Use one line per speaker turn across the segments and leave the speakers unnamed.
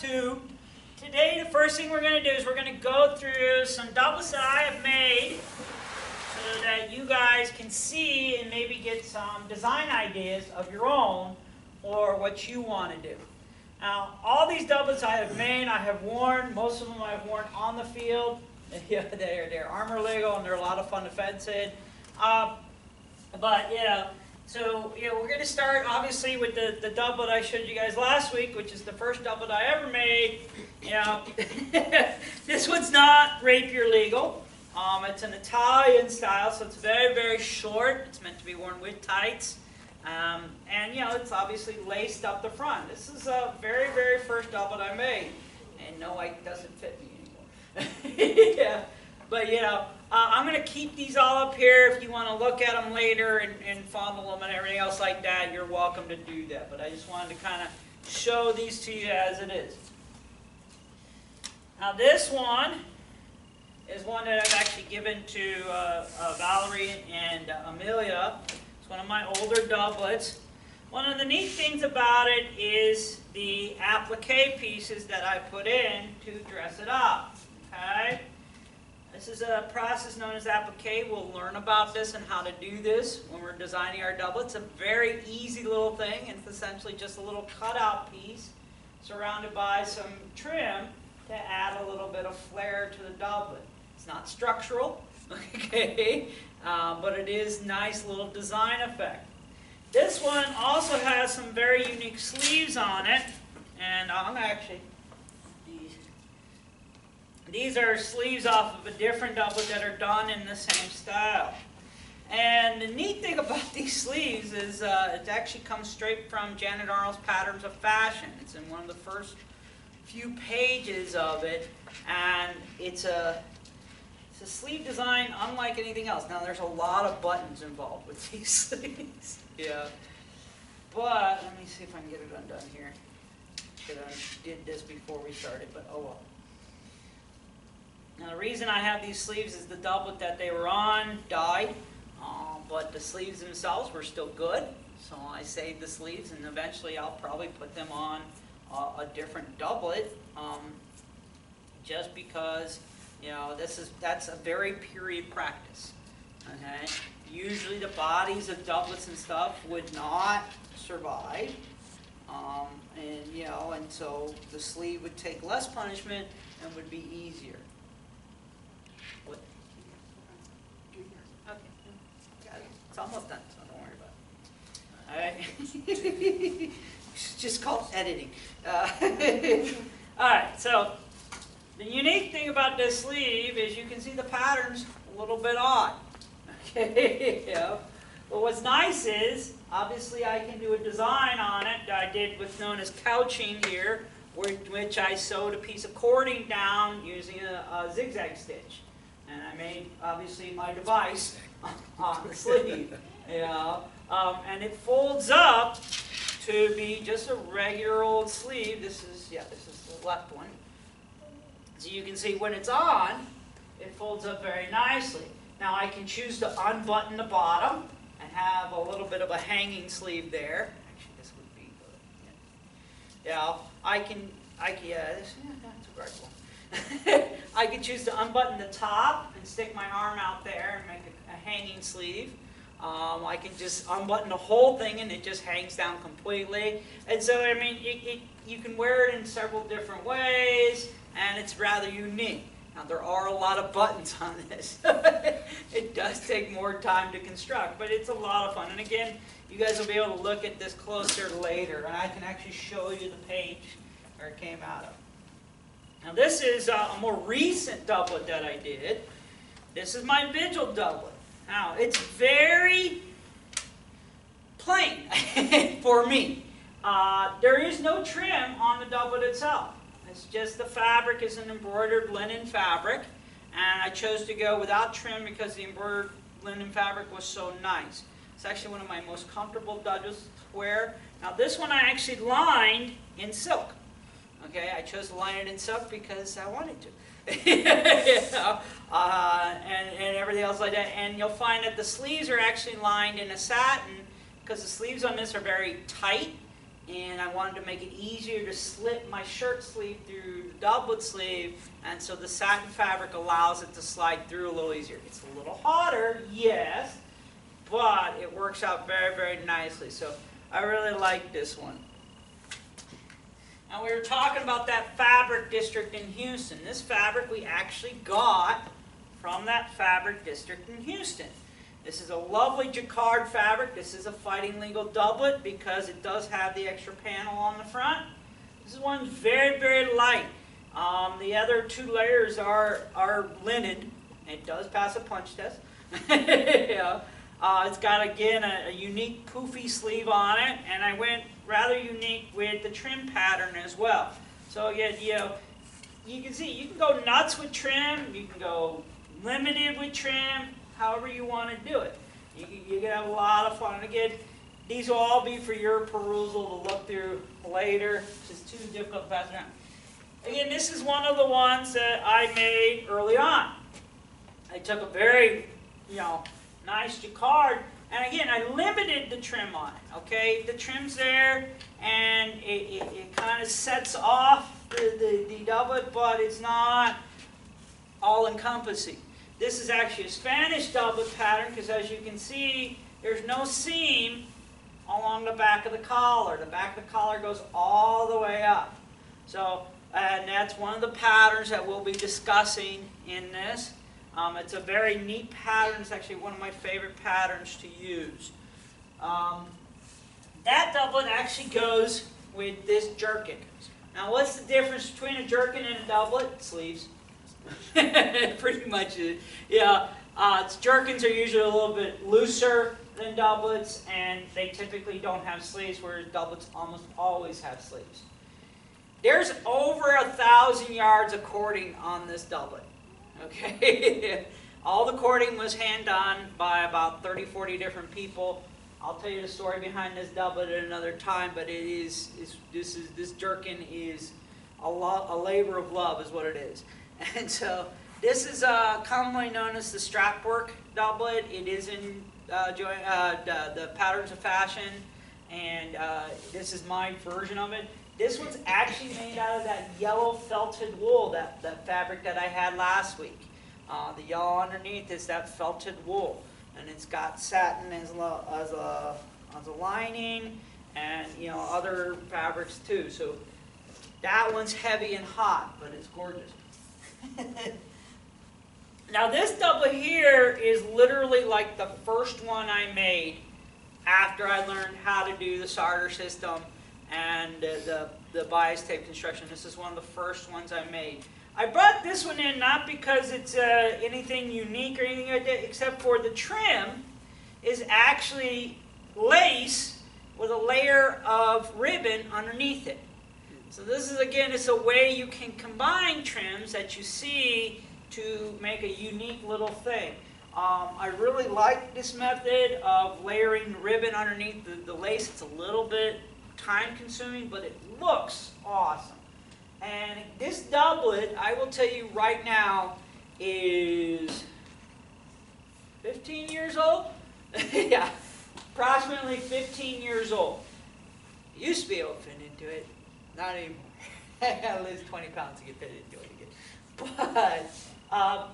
2. Today, the first thing we're going to do is we're going to go through some doublets that I have made so that you guys can see and maybe get some design ideas of your own or what you want to do. Now, all these doublets I have made, I have worn. Most of them I have worn on the field. They're armor legal and they're a lot of fun to fence in. So we're going to start obviously with the doublet I showed you guys last week, which is the first doublet I ever made. This one's not rapier legal. It's an Italian style, so it's very, very short. It's meant to be worn with tights. It's obviously laced up the front. This is a very, very first doublet I made. And no, it doesn't fit me anymore. Yeah. But, I'm going to keep these all up here. If you want to look at them later and fondle them and everything else like that, you're welcome to do that. But I just wanted to kind of show these to you as it is. Now, this one is one that I've actually given to Valerie and Amelia. It's one of my older doublets. One of the neat things about it is the applique pieces that I put in to dress it up. Okay? This is a process known as applique. We'll learn about this and how to do this when we're designing our doublets. It's a very easy little thing. It's essentially just a little cutout piece surrounded by some trim to add a little bit of flair to the doublet. It's not structural, okay, but it is nice little design effect. This one also has some very unique sleeves on it, and I'm actually... These are sleeves off of a different doublet that are done in the same style. And the neat thing about these sleeves is it actually comes straight from Janet Arnold's Patterns of Fashion. It's in one of the first few pages of it, and it's a sleeve design unlike anything else. Now, there's a lot of buttons involved with these sleeves. Yeah. But let me see if I can get it undone here. Because I did this before we started, but oh well. Now, the reason I have these sleeves is the doublet that they were on died, but the sleeves themselves were still good. So I saved the sleeves, and eventually I'll probably put them on a different doublet, just because that's a very period practice. Okay, usually the bodies of doublets and stuff would not survive, and so the sleeve would take less punishment and would be easier. What? Okay, got it. It's almost done, so don't worry about it. All right. It's just called editing. All right, so the unique thing about this sleeve is you can see the pattern's a little bit odd. Okay. But what's nice is, obviously I can do a design on it. I did what's known as couching here, which I sewed a piece of cording down using a zigzag stitch. And I made, obviously, my device on the sleeve. And it folds up to be just a regular old sleeve. This is the left one. So you can see when it's on, it folds up very nicely. Now I can choose to unbutton the bottom and have a little bit of a hanging sleeve there. Actually, this would be that's a great one. I could choose to unbutton the top and stick my arm out there and make a hanging sleeve. I can just unbutton the whole thing and it just hangs down completely. And so, I mean, you can wear it in several different ways, and it's rather unique. Now, there are a lot of buttons on this. It does take more time to construct, but it's a lot of fun. And again, you guys will be able to look at this closer later, and I can actually show you the page where it came out of. Now, this is a more recent doublet that I did. This is my Vigil doublet. Now, it's very plain for me. There is no trim on the doublet itself. It's just the fabric is an embroidered linen fabric, and I chose to go without trim because the embroidered linen fabric was so nice. It's actually one of my most comfortable doublets to wear. Now, this one I actually lined in silk. Okay, I chose to line it in silk because I wanted to. And everything else like that. And you'll find that the sleeves are actually lined in a satin because the sleeves on this are very tight and I wanted to make it easier to slip my shirt sleeve through the doublet sleeve, and so the satin fabric allows it to slide through a little easier. It's a little hotter, yes, but it works out very, very nicely. So I really like this one. Now we were talking about that fabric district in Houston. This fabric we actually got from that fabric district in Houston. This is a lovely Jacquard fabric. This is a fighting legal doublet because it does have the extra panel on the front. This one's very, very light. The other two layers are linen. It does pass a punch test. Yeah. It's got, again, a unique poofy sleeve on it, and I went rather unique with the trim pattern as well. So again, you can see, you can go nuts with trim, you can go limited with trim, however you want to do it. You can have a lot of fun. And again, these will all be for your perusal to look through later. It's just too difficult to pass around. Again, this is one of the ones that I made early on. I took a very, nice Jacquard, and again, I limited the trim on it, okay? The trim's there, and it kind of sets off the doublet, but it's not all-encompassing. This is actually a Spanish doublet pattern, because as you can see, there's no seam along the back of the collar. The back of the collar goes all the way up. So, and that's one of the patterns that we'll be discussing in this. It's a very neat pattern. It's actually one of my favorite patterns to use. That doublet actually goes with this jerkin. Now, what's the difference between a jerkin and a doublet? Sleeves. Pretty much it. Yeah. Jerkins are usually a little bit looser than doublets, and they typically don't have sleeves, whereas doublets almost always have sleeves. There's over 1,000 yards of cording on this doublet. Okay, all the cording was hand done by about 30, 40 different people. I'll tell you the story behind this doublet at another time, but this jerkin is a labor of love, is what it is. And so this is commonly known as the strap work doublet. It is in the Patterns of Fashion, and this is my version of it. This one's actually made out of that yellow felted wool, that fabric that I had last week. The yellow underneath is that felted wool, and it's got satin as a lining, and other fabrics too. So that one's heavy and hot, but it's gorgeous. Now this doublet here is literally like the first one I made after I learned how to do the solder system and the bias tape construction. This is one of the first ones I made. I brought this one in not because it's anything unique or anything like that, except for the trim is actually lace with a layer of ribbon underneath it. So this is, again, it's a way you can combine trims that you see to make a unique little thing. I really like this method of layering ribbon underneath the lace. It's a little bit time-consuming, but it looks awesome. And this doublet, I will tell you right now, is 15 years old? Yeah, approximately 15 years old. I used to be able to fit into it. Not anymore. I gotta lose 20 pounds to get fit into it again. But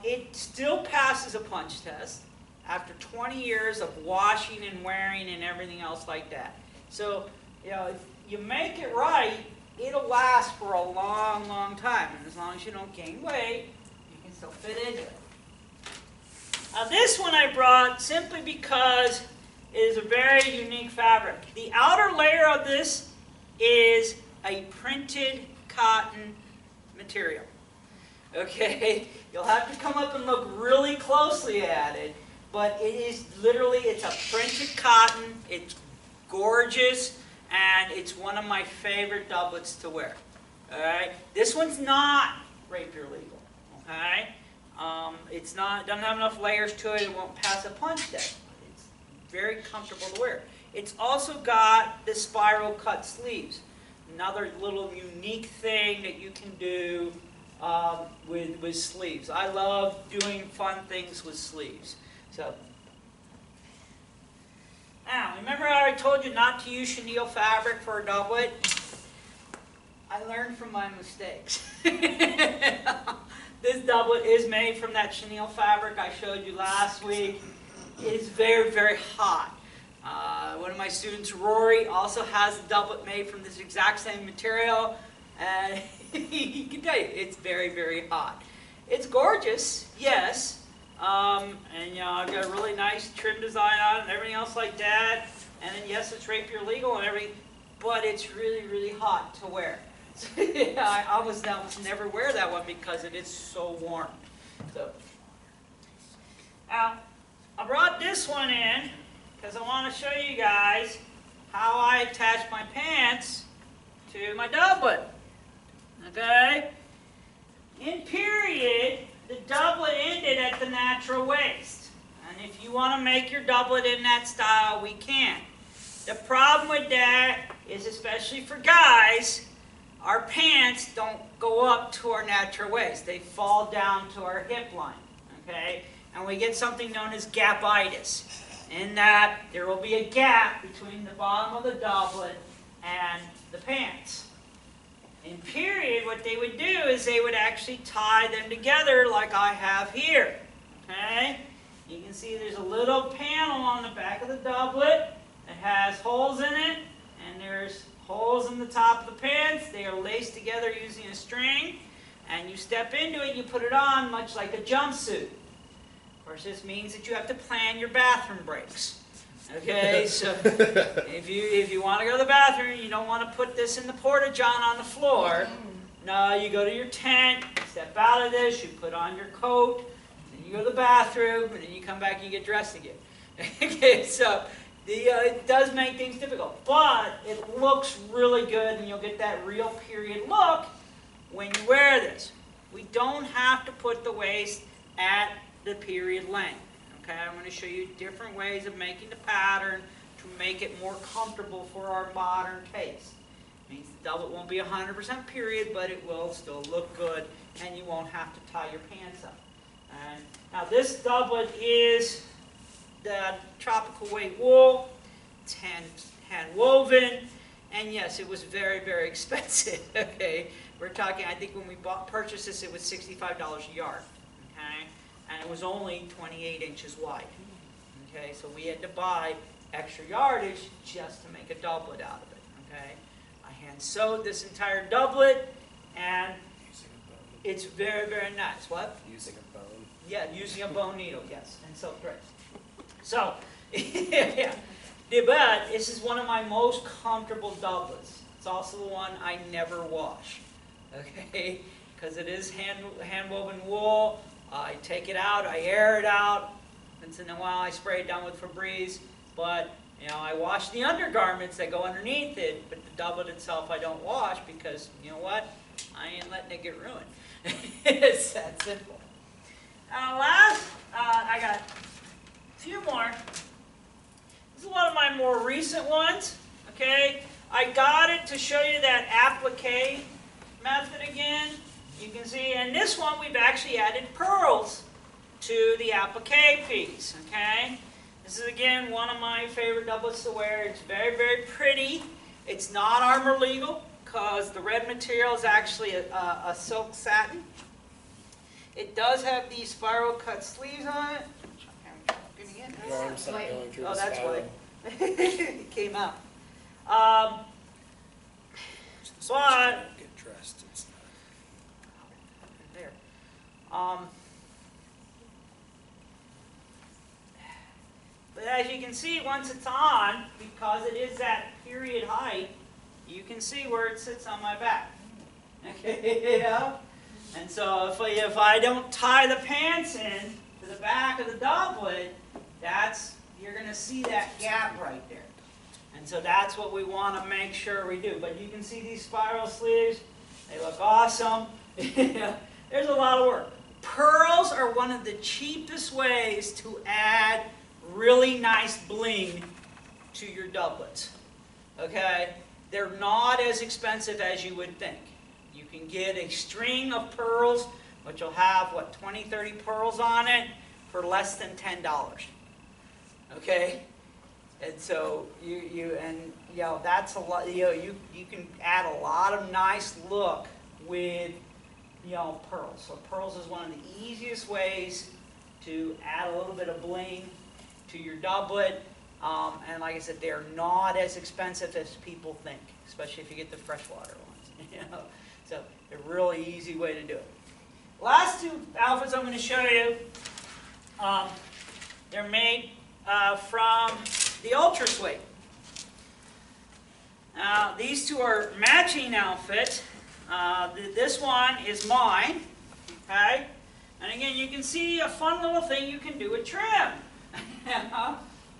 it still passes a punch test after 20 years of washing and wearing and everything else like that. So, if you make it right, it'll last for a long, long time. And as long as you don't gain weight, you can still fit into it. Now this one I brought simply because it is a very unique fabric. The outer layer of this is a printed cotton material. Okay, you'll have to come up and look really closely at it, but it is literally, it's a printed cotton, it's gorgeous, and it's one of my favorite doublets to wear. Alright, this one's not rapier legal. Okay, it's not, doesn't have enough layers to it, it won't pass a punch test. It's very comfortable to wear. It's also got the spiral cut sleeves. Another little unique thing that you can do with sleeves. I love doing fun things with sleeves. So, now remember how I told you not to use chenille fabric for a doublet? I learned from my mistakes. This doublet is made from that chenille fabric I showed you last week. It is very, very hot. One of my students, Rory, also has a doublet made from this exact same material, and he can tell you it's very, very hot. It's gorgeous, yes, and you know, I've got a really nice trim design on it and everything else like that, and then yes, it's rapier legal and everything, but it's really, really hot to wear. I almost never wear that one because it is so warm. So, now, I brought this one in because I want to show you guys how I attach my pants to my doublet. Okay? In period, the doublet ended at the natural waist. And if you want to make your doublet in that style, we can. The problem with that is, especially for guys, our pants don't go up to our natural waist. They fall down to our hip line. Okay? And we get something known as gapitis. In that there will be a gap between the bottom of the doublet and the pants. In period, what they would do is they would actually tie them together like I have here. Okay? You can see there's a little panel on the back of the doublet that has holes in it, and there's holes in the top of the pants. They are laced together using a string, and you step into it, you put it on much like a jumpsuit. Of course, this means that you have to plan your bathroom breaks. Okay, so if you want to go to the bathroom, you don't want to put this in the porta-john on the floor. No, you go to your tent, step out of this, you put on your coat, then you go to the bathroom, and then you come back and you get dressed again. Okay, so it does make things difficult, but it looks really good, and you'll get that real period look when you wear this. We don't have to put the waist at the period length. Okay, I'm going to show you different ways of making the pattern to make it more comfortable for our modern taste. It means the doublet won't be 100% period, but it will still look good, and you won't have to tie your pants up. And now this doublet is the tropical weight wool. It's hand woven, and yes, it was very, very expensive. Okay, we're talking, I think when we purchased this, it was $65 a yard. Okay. And it was only 28 inches wide. Okay, so we had to buy extra yardage just to make a doublet out of it. Okay, I hand sewed this entire doublet, and it's very, very nice. What?
Using a bone.
Yeah, using a bone needle, yes, and silk threads. So, yeah, but this is one of my most comfortable doublets. It's also the one I never wash. Okay, because it is hand woven wool. I take it out, I air it out. Once in a while I spray it down with Febreze, but you know, I wash the undergarments that go underneath it, but the doublet itself I don't wash because, you know what, I ain't letting it get ruined. It's that simple. Last, I got a few more. This is one of my more recent ones, okay? I got it to show you that applique method again. You can see in this one we've actually added pearls to the applique piece, okay? This is again one of my favorite doublets to wear. It's very, very pretty. It's not armor legal because the red material is actually a silk satin. It does have these spiral cut sleeves on it.
Your arm's not going through the
that's
spiral.
why it came out. But
Get dressed. It's not.
there. But as you can see, once it's on, because it is that period height, you can see where it sits on my back. Okay, yeah. And so if I don't tie the pants in to the back of the doublet, you're going to see that gap right there. And so that's what we want to make sure we do. But you can see these spiral sleeves. They look awesome. There's a lot of work. Pearls are one of the cheapest ways to add really nice bling to your doublets. Okay? They're not as expensive as you would think. You can get a string of pearls, which will have, what, 20, 30 pearls on it, for less than $10. Okay? And so you know, that's a lot. You know, you can add a lot of nice look with, you know, pearls. So pearls is one of the easiest ways to add a little bit of bling to your doublet. And like I said, they're not as expensive as people think, especially if you get the freshwater ones. You know, so they're a really easy way to do it. Last two outfits I'm going to show you, they're made from the ultra suede. Now these two are matching outfits. This one is mine, okay? And again, you can see a fun little thing you can do with trim.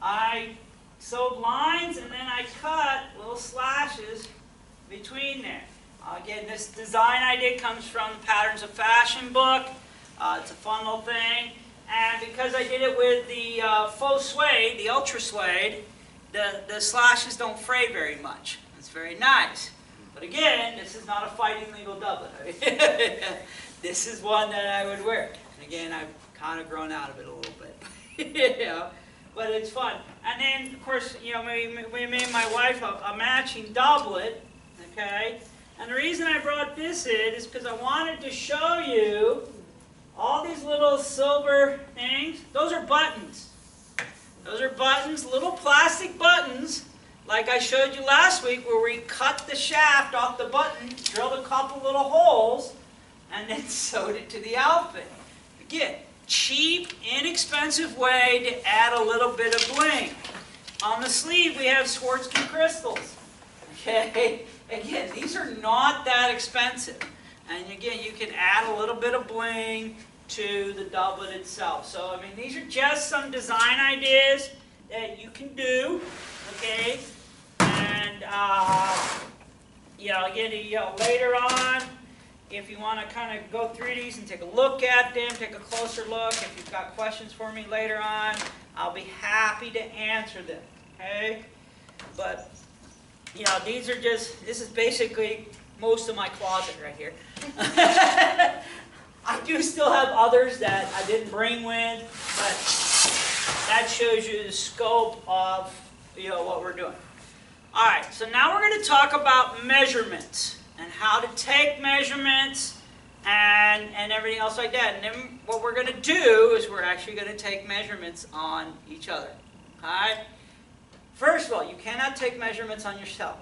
I sewed lines and then I cut little slashes between there. Again, this design idea comes from the Patterns of Fashion book. It's a fun little thing. And because I did it with the faux suede, the ultra suede, the slashes don't fray very much. It's very nice. But again, this is not a fighting legal doublet. This is one that I would wear. And again, I've kind of grown out of it a little bit. You know, but it's fun. And then, of course, you know, we made my wife a matching doublet. Okay? And the reason I brought this in is because I wanted to show you all these little silver things. Those are buttons. Those are buttons, little plastic buttons, like I showed you last week, where we cut the shaft off the button, drilled a couple little holes, and then sewed it to the outfit. Again, cheap, inexpensive way to add a little bit of bling. On the sleeve, we have Swarovski crystals. Okay? Again, these are not that expensive. And again, you can add a little bit of bling to the doublet itself. So, I mean, these are just some design ideas that you can do. Okay? And, you know, again, you know, later on, if you want to kind of go through these and take a look at them, take a closer look, if you've got questions for me later on, I'll be happy to answer them. Okay? But, you know, these are just, this is basically most of my closet right here. I do still have others that I didn't bring with, but that shows you the scope of, you know, what we're doing. All right, so now we're going to talk about measurements and how to take measurements and everything else like that. And then what we're going to do is we're actually going to take measurements on each other. All right? First of all, you cannot take measurements on yourself.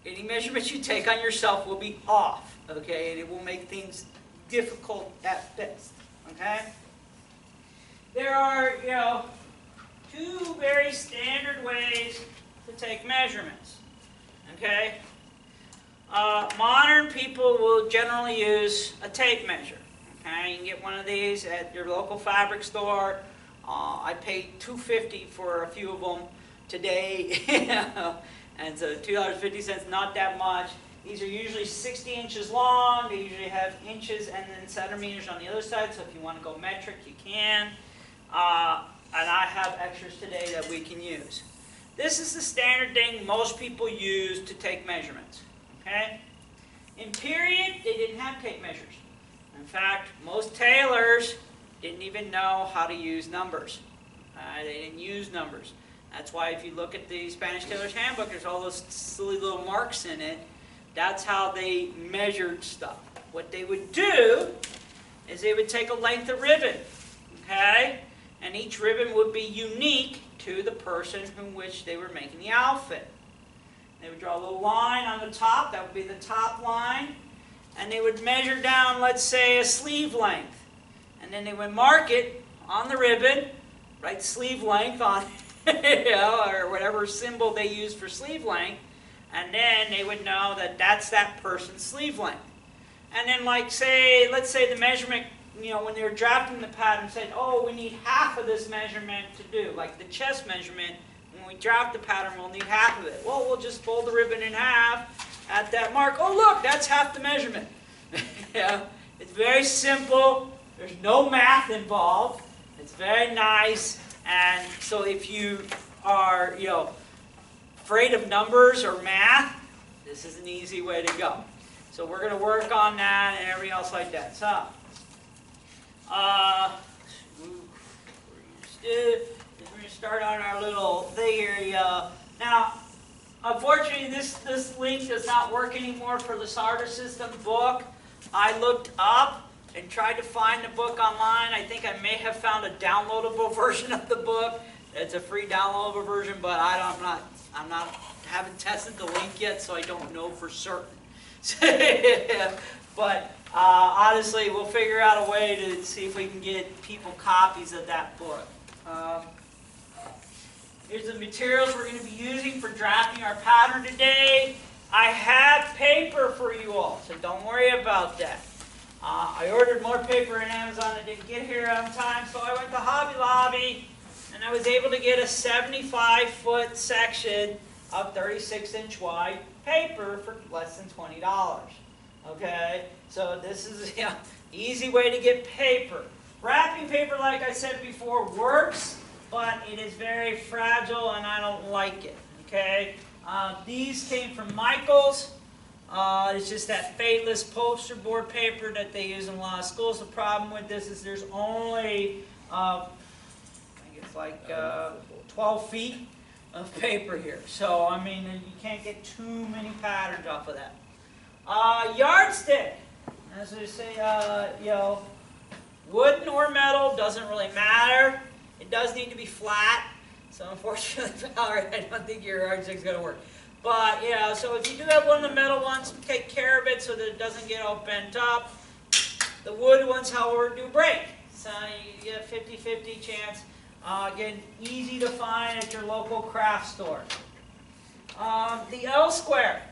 Any measurements you take on yourself will be off, okay? And it will make things difficult at best, okay? There are, you know, two very standard ways to take measurements, okay? Modern people will generally use a tape measure, okay? You can get one of these at your local fabric store. I paid $2.50 for a few of them today, you know, and so $2.50, not that much. These are usually 60 inches long. They usually have inches and then centimeters on the other side, so if you want to go metric, you can. And I have extras today that we can use. This is the standard thing most people use to take measurements. Okay? In period, they didn't have tape measures. In fact, most tailors didn't even know how to use numbers. They didn't use numbers. That's why if you look at the Spanish Tailor's Handbook, there's all those silly little marks in it. That's how they measured stuff. What they would do is they would take a length of ribbon, okay? And each ribbon would be unique to the person from which they were making the outfit. They would draw a little line on the top. That would be the top line. And they would measure down, let's say, a sleeve length. And then they would mark it on the ribbon, write sleeve length on it, you know, or whatever symbol they use for sleeve length. And then they would know that that's that person's sleeve length. And then, like, say, let's say the measurement, you know, when they were drafting the pattern, said, oh, we need half of this measurement to do. Like the chest measurement, when we draft the pattern, we'll need half of it. Well, we'll just fold the ribbon in half at that mark. Oh, look, that's half the measurement. Yeah, it's very simple. There's no math involved. It's very nice. And so if you are, you know, afraid of numbers or math, this is an easy way to go. So we're going to work on that and everything else like that. So, we're going to start on our little thing here. Now, unfortunately, this link does not work anymore for the Sartor System book. I looked up and tried to find the book online. I think I may have found a downloadable version of the book. It's a free downloadable version, but haven't tested the link yet, so I don't know for certain. But honestly, we'll figure out a way to see if we can get people copies of that book. Here's the materials we're going to be using for drafting our pattern today. I have paper for you all, so don't worry about that. I ordered more paper on Amazon. It didn't get here on time, so I went to Hobby Lobby, and I was able to get a 75-foot section of 36-inch wide paper for less than $20. Okay, so this is an easy way to get paper. Wrapping paper, like I said before, works, but it is very fragile, and I don't like it. Okay, these came from Michaels. It's just that fateless poster board paper that they use in a lot of schools. The problem with this is there's only, I think it's like 12 feet of paper here. So, I mean, you can't get too many patterns off of that. Yardstick. As I say, wooden or metal, doesn't really matter. It does need to be flat. So, unfortunately, Valerie, I don't think your yardstick's going to work. But, yeah, so if you do have one of the metal ones, take care of it so that it doesn't get all bent up. The wood ones, however, do break. So you get a 50-50 chance. Again, easy to find at your local craft store. The L-square.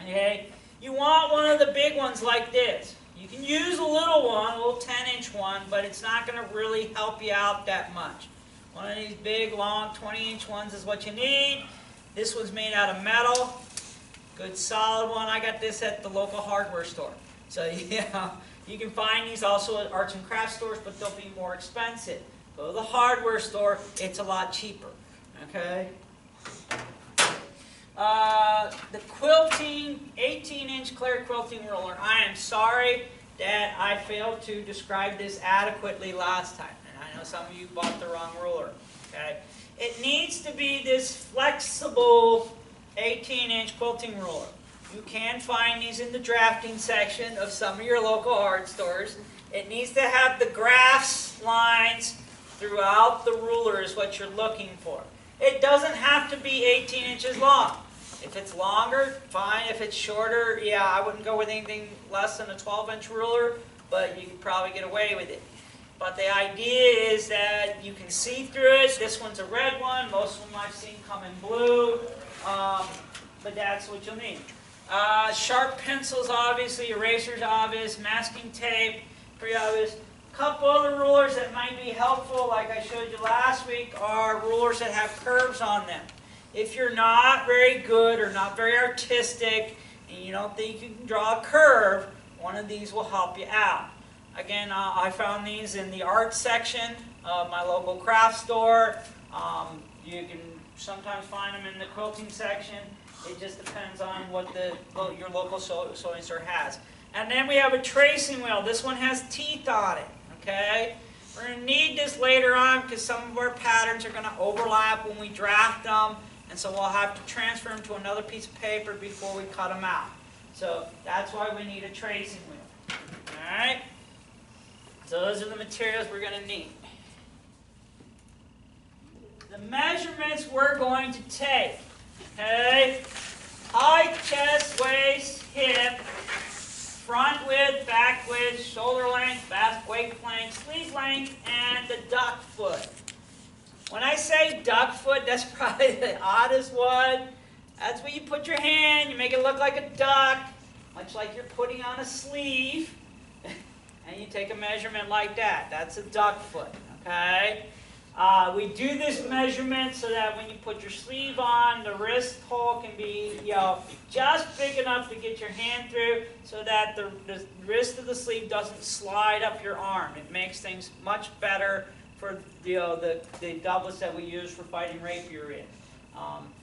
Okay, you want one of the big ones like this. You can use a little one, a little 10-inch one, but it's not going to really help you out that much. One of these big, long 20-inch ones is what you need. This one's made out of metal. Good solid one. I got this at the local hardware store. So yeah, you can find these also at arts and crafts stores, but they'll be more expensive. Go to the hardware store, it's a lot cheaper. Okay? The quilting, 18-inch clear quilting roller. I am sorry that I failed to describe this adequately last time. And I know some of you bought the wrong ruler. Okay? It needs to be this flexible 18-inch quilting roller. You can find these in the drafting section of some of your local art stores. It needs to have the graphs lines throughout the ruler is what you're looking for. It doesn't have to be 18 inches long. If it's longer, fine. If it's shorter, yeah, I wouldn't go with anything less than a 12-inch ruler, but you can probably get away with it. But the idea is that you can see through it. This one's a red one. Most of them I've seen come in blue, but that's what you'll need. Sharp pencils, obviously. Erasers, obvious. Masking tape, pretty obvious. A couple other rulers that might be helpful, like I showed you last week, are rulers that have curves on them. If you're not very good or not very artistic and you don't think you can draw a curve, one of these will help you out. Again, I found these in the art section of my local craft store. You can sometimes find them in the quilting section. It just depends on what your local sewing store has. And then we have a tracing wheel. This one has teeth on it. Okay? We're going to need this later on because some of our patterns are going to overlap when we draft them. And so we'll have to transfer them to another piece of paper before we cut them out. So that's why we need a tracing wheel. Alright? So those are the materials we're going to need. The measurements we're going to take. Okay? Height, chest, waist, hip, front width, back width, shoulder length, waist length, sleeve length, and the duck foot. When I say duck foot, that's probably the oddest one. That's where you put your hand, you make it look like a duck, much like you're putting on a sleeve, and you take a measurement like that. That's a duck foot, okay? We do this measurement so that when you put your sleeve on, the wrist hole can be, just big enough to get your hand through so that the wrist of the sleeve doesn't slide up your arm. It makes things much better for the doublets that we use for fighting rapier in.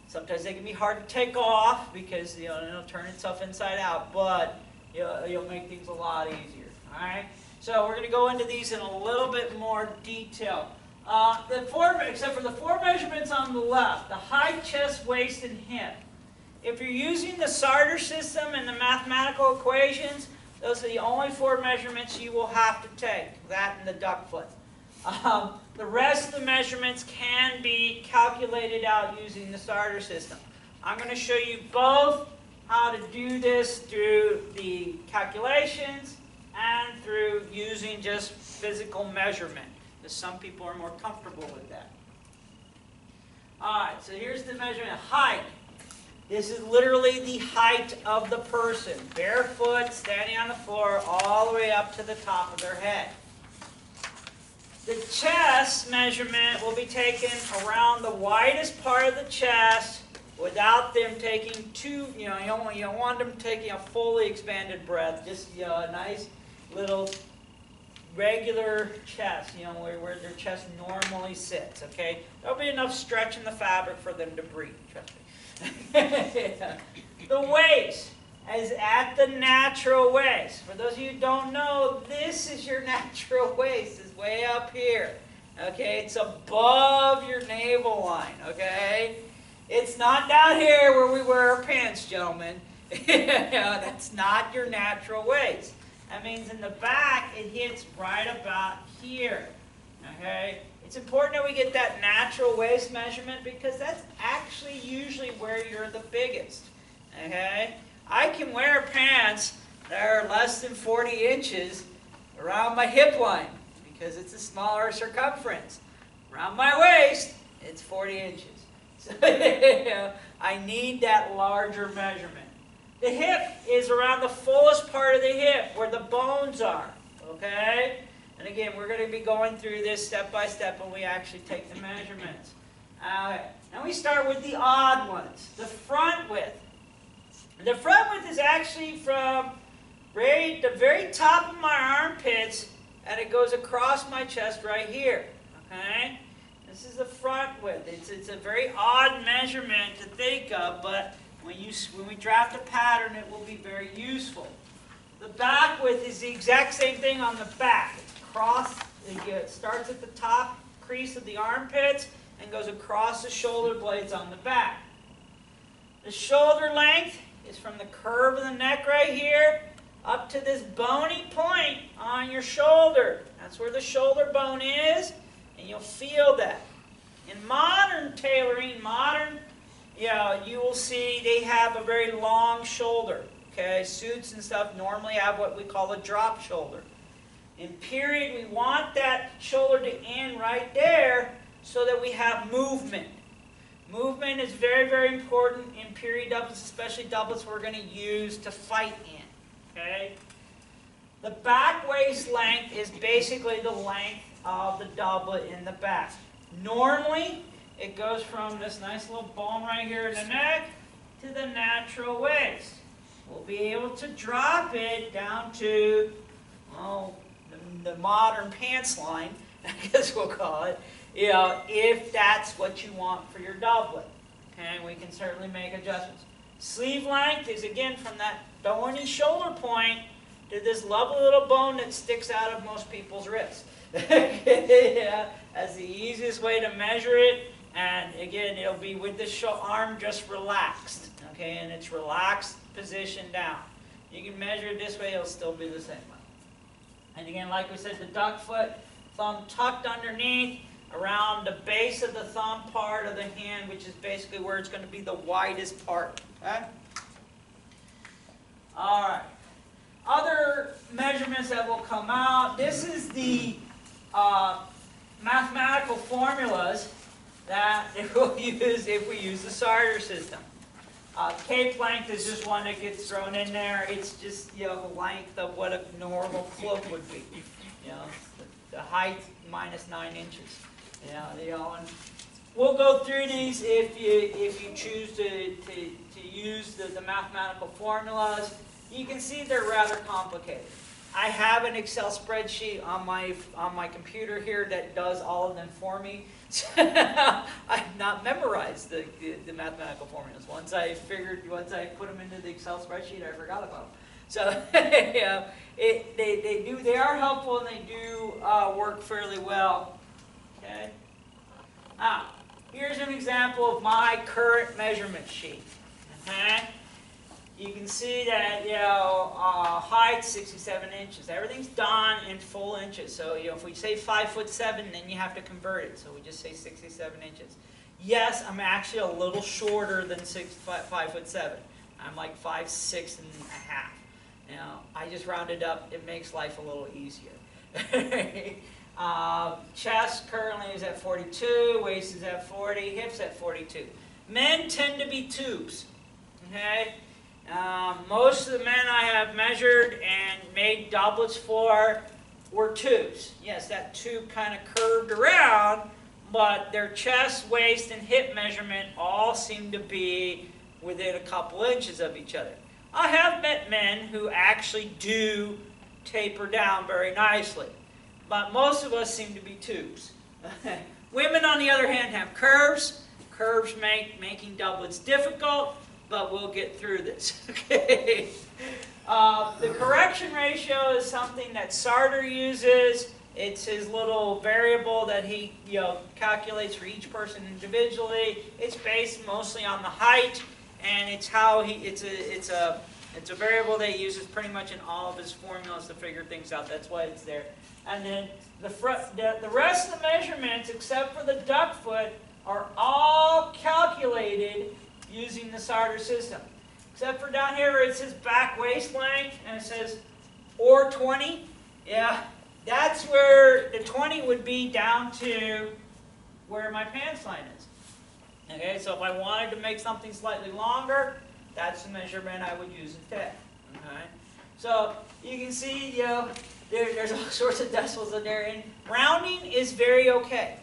Sometimes they can be hard to take off because it'll turn itself inside out, but you'll make things a lot easier. All right. So we're going to go into these in a little bit more detail. Except for the four measurements on the left, the height, chest, waist, and hip. If you're using the Sartor system and the mathematical equations, those are the only four measurements you will have to take, that and the duck foot. The rest of the measurements can be calculated out using the Sartor system. I'm going to show you both how to do this through the calculations and through using just physical measurement, because some people are more comfortable with that. Alright, so here's the measurement. Height. This is literally the height of the person, barefoot, standing on the floor, all the way up to the top of their head. The chest measurement will be taken around the widest part of the chest without them taking too, you don't want them taking a fully expanded breath, just a nice little regular chest, where their chest normally sits, okay? There'll be enough stretch in the fabric for them to breathe, trust me. The waist is at the natural waist. For those of you who don't know, this is your natural waist. It's way up here. Okay, it's above your navel line. Okay, it's not down here where we wear our pants, gentlemen. That's not your natural waist. That means in the back it hits right about here. Okay. It's important that we get that natural waist measurement because that's actually usually where you're the biggest. Okay? I can wear pants that are less than 40 inches around my hip line because it's a smaller circumference. Around my waist, it's 40 inches. So I need that larger measurement. The hip is around the fullest part of the hip where the bones are. Okay? And again, we're going to be going through this step by step when we actually take the measurements. Now we start with the odd ones, the front width. The front width is actually from the very top of my armpits, and it goes across my chest right here. Okay? This is the front width. It's a very odd measurement to think of, but when we draft a pattern, it will be very useful. The back width is the exact same thing on the back. It starts at the top crease of the armpits and goes across the shoulder blades on the back. The shoulder length is from the curve of the neck right here up to this bony point on your shoulder. That's where the shoulder bone is, and you'll feel that. In modern tailoring, you will see they have a very long shoulder. Okay, suits and stuff normally have what we call a drop shoulder. In period, we want that shoulder to end right there so that we have movement. Movement is very, very important in period doublets, especially doublets we're going to use to fight in. Okay? The back waist length is basically the length of the doublet in the back. Normally, it goes from this nice little bone right here in the neck to the natural waist. We'll be able to drop it down to, the modern pants line, I guess we'll call it, if that's what you want for your doublet. Okay, we can certainly make adjustments. Sleeve length is again from that bony shoulder point to this lovely little bone that sticks out of most people's wrists. That's the easiest way to measure it, and again, it'll be with the arm just relaxed, okay, and it's relaxed position down. You can measure it this way, it'll still be the same way. And again, like we said, the duck foot, thumb tucked underneath, around the base of the thumb part of the hand, which is basically where it's going to be the widest part. Okay? All right. Other measurements that will come out. This is the mathematical formulas that we'll use if we use the Sartor system. Cape length is just one that gets thrown in there. It's just the length of what a normal cloak would be. The height minus 9 inches. And we'll go through these if you choose to use the mathematical formulas. You can see they're rather complicated. I have an Excel spreadsheet on my computer here that does all of them for me. I've not memorized the mathematical formulas. Once I put them into the Excel spreadsheet, I forgot about them. So they are helpful and they do work fairly well. Okay? Now, here's an example of my current measurement sheet. Okay? You can see that, height 67 inches. Everything's done in full inches. So, if we say 5'7", then you have to convert it. So we just say 67 inches. Yes, I'm actually a little shorter than 5'7". I'm like 5'6 and a half. I just rounded up. It makes life a little easier. Chest currently is at 42. Waist is at 40. Hips at 42. Men tend to be tubes. Okay. Most of the men I have measured and made doublets for were tubes. Yes, that tube kind of curved around, but their chest, waist, and hip measurement all seem to be within a couple inches of each other. I have met men who actually do taper down very nicely, but most of us seem to be tubes. Women, on the other hand, have curves. Curves make making doublets difficult, but we'll get through this. Okay. The correction ratio is something that Sartor uses. It's his little variable that he calculates for each person individually. It's based mostly on the height, and it's how it's a variable that he uses pretty much in all of his formulas to figure things out. That's why it's there. And then the rest of the measurements, except for the duck foot, are all calculated using the Sartor system. Except for down here where it says back waist length and it says or 20. Yeah, that's where the 20 would be down to where my pants line is. Okay, so if I wanted to make something slightly longer, that's the measurement I would use instead. Okay, so you can see there's all sorts of decimals in there, and rounding is very okay.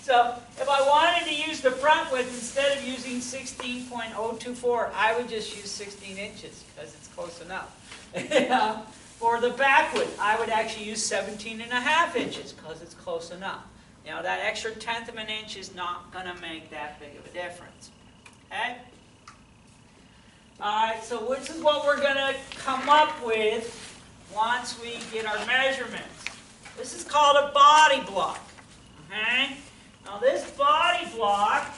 So if I wanted to use the front width instead of using 16.024, I would just use 16 inches because it's close enough. For the back width, I would actually use 17.5 inches because it's close enough. That extra tenth of an inch is not going to make that big of a difference. Okay? Alright, so this is what we're going to come up with once we get our measurements. This is called a body block. Okay? Now this body block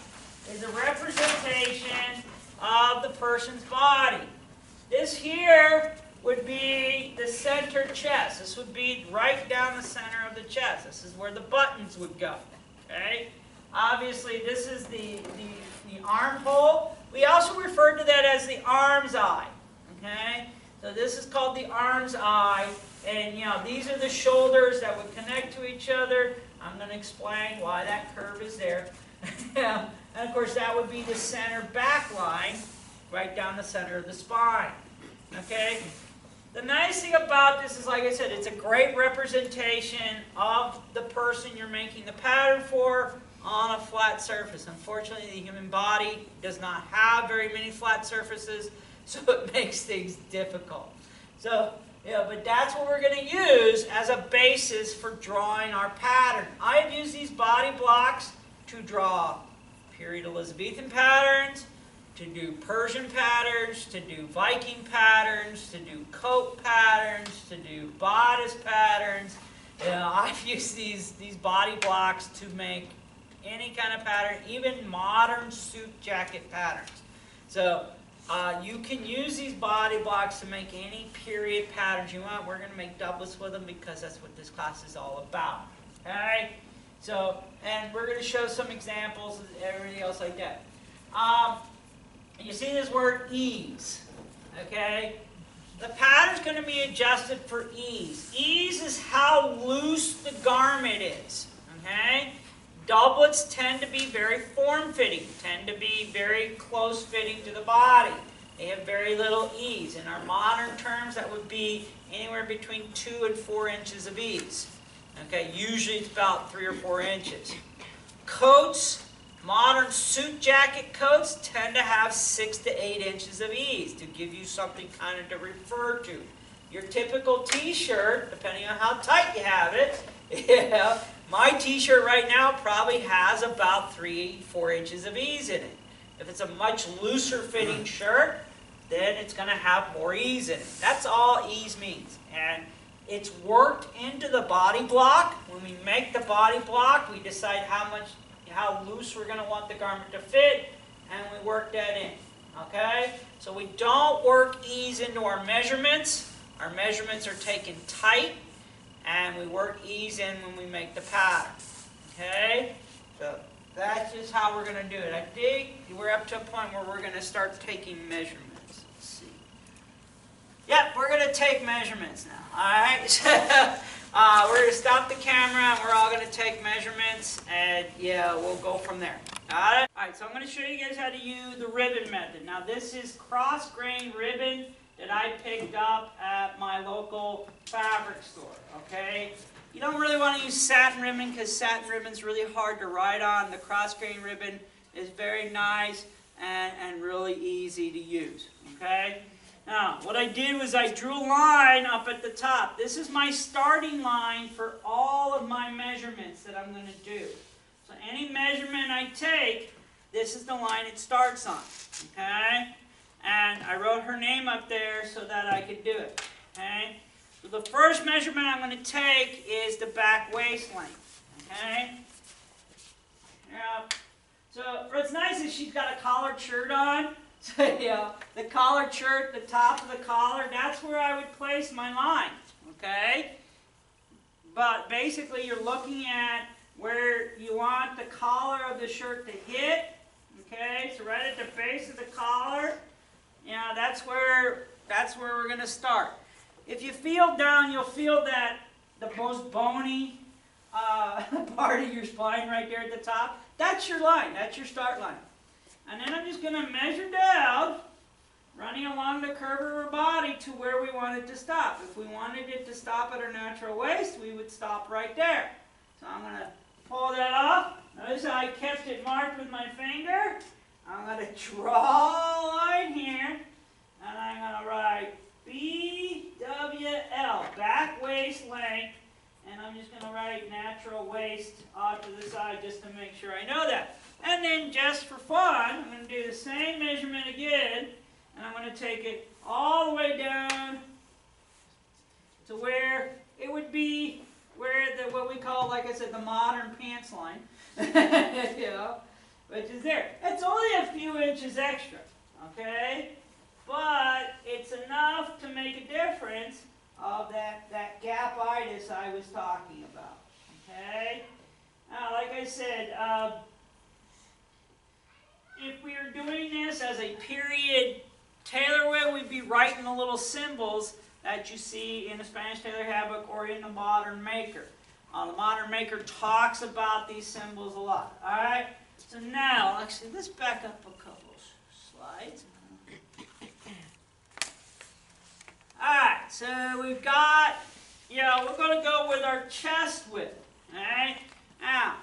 is a representation of the person's body. This here would be the center chest. This would be right down the center of the chest. This is where the buttons would go. Okay? Obviously, this is the armhole. We also refer to that as the arm's eye. Okay? So this is called the arm's eye. And these are the shoulders that would connect to each other. I'm going to explain why that curve is there. And of course, that would be the center back line, right down the center of the spine. Okay? The nice thing about this is, like I said, it's a great representation of the person you're making the pattern for on a flat surface. Unfortunately, the human body does not have very many flat surfaces, so it makes things difficult. So, but that's what we're going to use as a basis for drawing our pattern. I have used these body blocks to draw period Elizabethan patterns, to do Persian patterns, to do Viking patterns, to do coat patterns, to do bodice patterns. I've used these body blocks to make any kind of pattern, even modern suit jacket patterns. So you can use these body blocks to make any period patterns you want. We're going to make doublets with them because that's what this class is all about. Okay? So, and we're going to show some examples and everything else like that. You see this word ease. Okay? The pattern's going to be adjusted for ease. Ease is how loose the garment is. Okay? Doublets tend to be very form-fitting, tend to be very close-fitting to the body. They have very little ease. In our modern terms, that would be anywhere between 2 and 4 inches of ease. Okay, usually it's about 3 or 4 inches. Coats, modern suit jacket coats tend to have 6 to 8 inches of ease to give you something kind of to refer to. Your typical t-shirt, depending on how tight you have it, my t-shirt right now probably has about 3-4 inches of ease in it. If it's a much looser fitting shirt, then it's going to have more ease in it. That's all ease means. And It's worked into the body block. When we make the body block, we decide how loose we're going to want the garment to fit, and we work that in. Okay? So we don't work ease into our measurements. Our measurements are taken tight, and we work ease in when we make the pattern. Okay? So that's just how we're going to do it. I think we're up to a point where we're going to start taking measurements. Let's see. Yep, we're going to take measurements now. Alright? We're going to stop the camera, and we're all going to take measurements, and yeah, we'll go from there. Got it? Alright, so I'm going to show you guys how to use the ribbon method. Now this is cross-grain ribbon that I picked up at my local fabric store. Okay? You don't really want to use satin ribbon because satin ribbon is really hard to write on. The cross-grain ribbon is very nice and really easy to use. Okay? Now, what I did was I drew a line up at the top. This is my starting line for all of my measurements that I'm going to do. So any measurement I take, this is the line it starts on. Okay? And I wrote her name up there so that I could do it. Okay? So the first measurement I'm going to take is the back waist length. Okay? Yeah. So what's nice is she's got a collared shirt on. So, the collared shirt, the top of the collar, that's where I would place my line, okay? But basically you're looking at where you want the collar of the shirt to hit, okay? So right at the base of the collar, that's where we're going to start. If you feel down, you'll feel that the most bony part of your spine right there at the top. That's your line, that's your start line. And then I'm just going to measure down, running along the curve of her body to where we want it to stop. If we wanted it to stop at her natural waist, we would stop right there. So I'm going to pull that off. Notice how I kept it marked with my finger. I'm going to draw a line here, and I'm going to write BWL, back waist length, and I'm just going to write natural waist off to the side just to make sure I know that. And then just for fun, I'm going to do the same measurement again, and I'm going to take it all the way down to where it would be where what we call, like I said, the modern pants line, which is there. It's only a few inches extra, okay? But it's enough to make a difference of that gapitis I was talking about, okay? Now, like I said, if we were doing this as a period tailorway, we'd be writing the little symbols that you see in the Spanish tailor handbook or in the Modern Maker. The Modern Maker talks about these symbols a lot. All right. So now, actually, let's back up a couple slides. All right. So we've got, we're going to go with our chest width. All right. Now,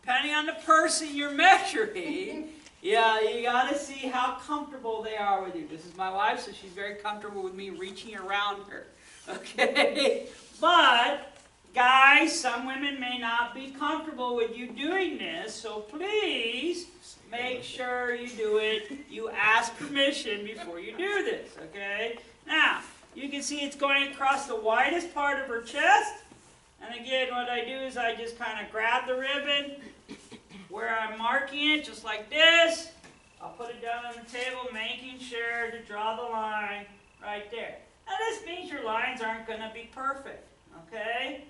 depending on the person you're measuring, you got to see how comfortable they are with you. This is my wife, so she's very comfortable with me reaching around her. Okay? But, guys, some women may not be comfortable with you doing this, so please make sure you do it. You ask permission before you do this, okay? Now, you can see it's going across the widest part of her chest. And again, what I do is I just kind of grab the ribbon where I'm marking it, just like this. I'll put it down on the table, making sure to draw the line right there. Now this means your lines aren't going to be perfect, okay?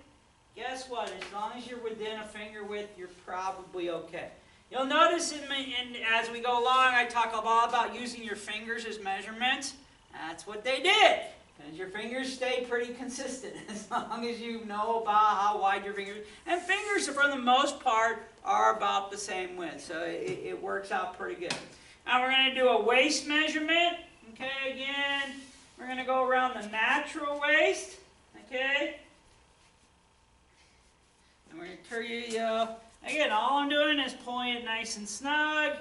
Guess what? As long as you're within a finger width, you're probably okay. You'll notice as we go along, I talk a lot about using your fingers as measurements. That's what they did. Because your fingers stay pretty consistent as long as you know about how wide your fingers are. And fingers, for the most part, are about the same width. So it works out pretty good. Now we're going to do a waist measurement. Okay, again, we're going to go around the natural waist. Okay? And we're going to turn you, again, all I'm doing is pulling it nice and snug.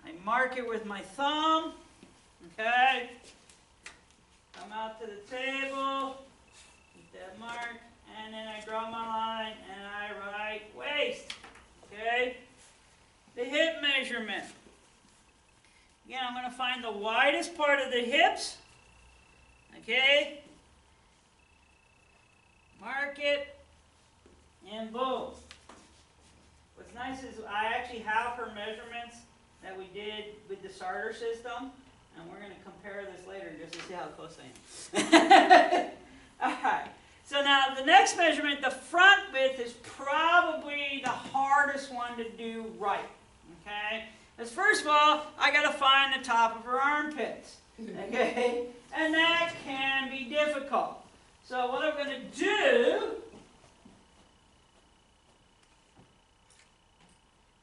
I mark it with my thumb. Okay? Come out to the table, get that mark, and then I draw my line, and I write waist, okay? The hip measurement. Again, I'm going to find the widest part of the hips, okay? mark it, and boom. What's nice is I actually have her measurements that we did with the starter system, and we're going to compare this later just to see how close I am. Alright, so now the next measurement, the front width, is probably the hardest one to do right. Okay? Because first of all, I got to find the top of her armpits. Okay? And that can be difficult. So what I'm going to do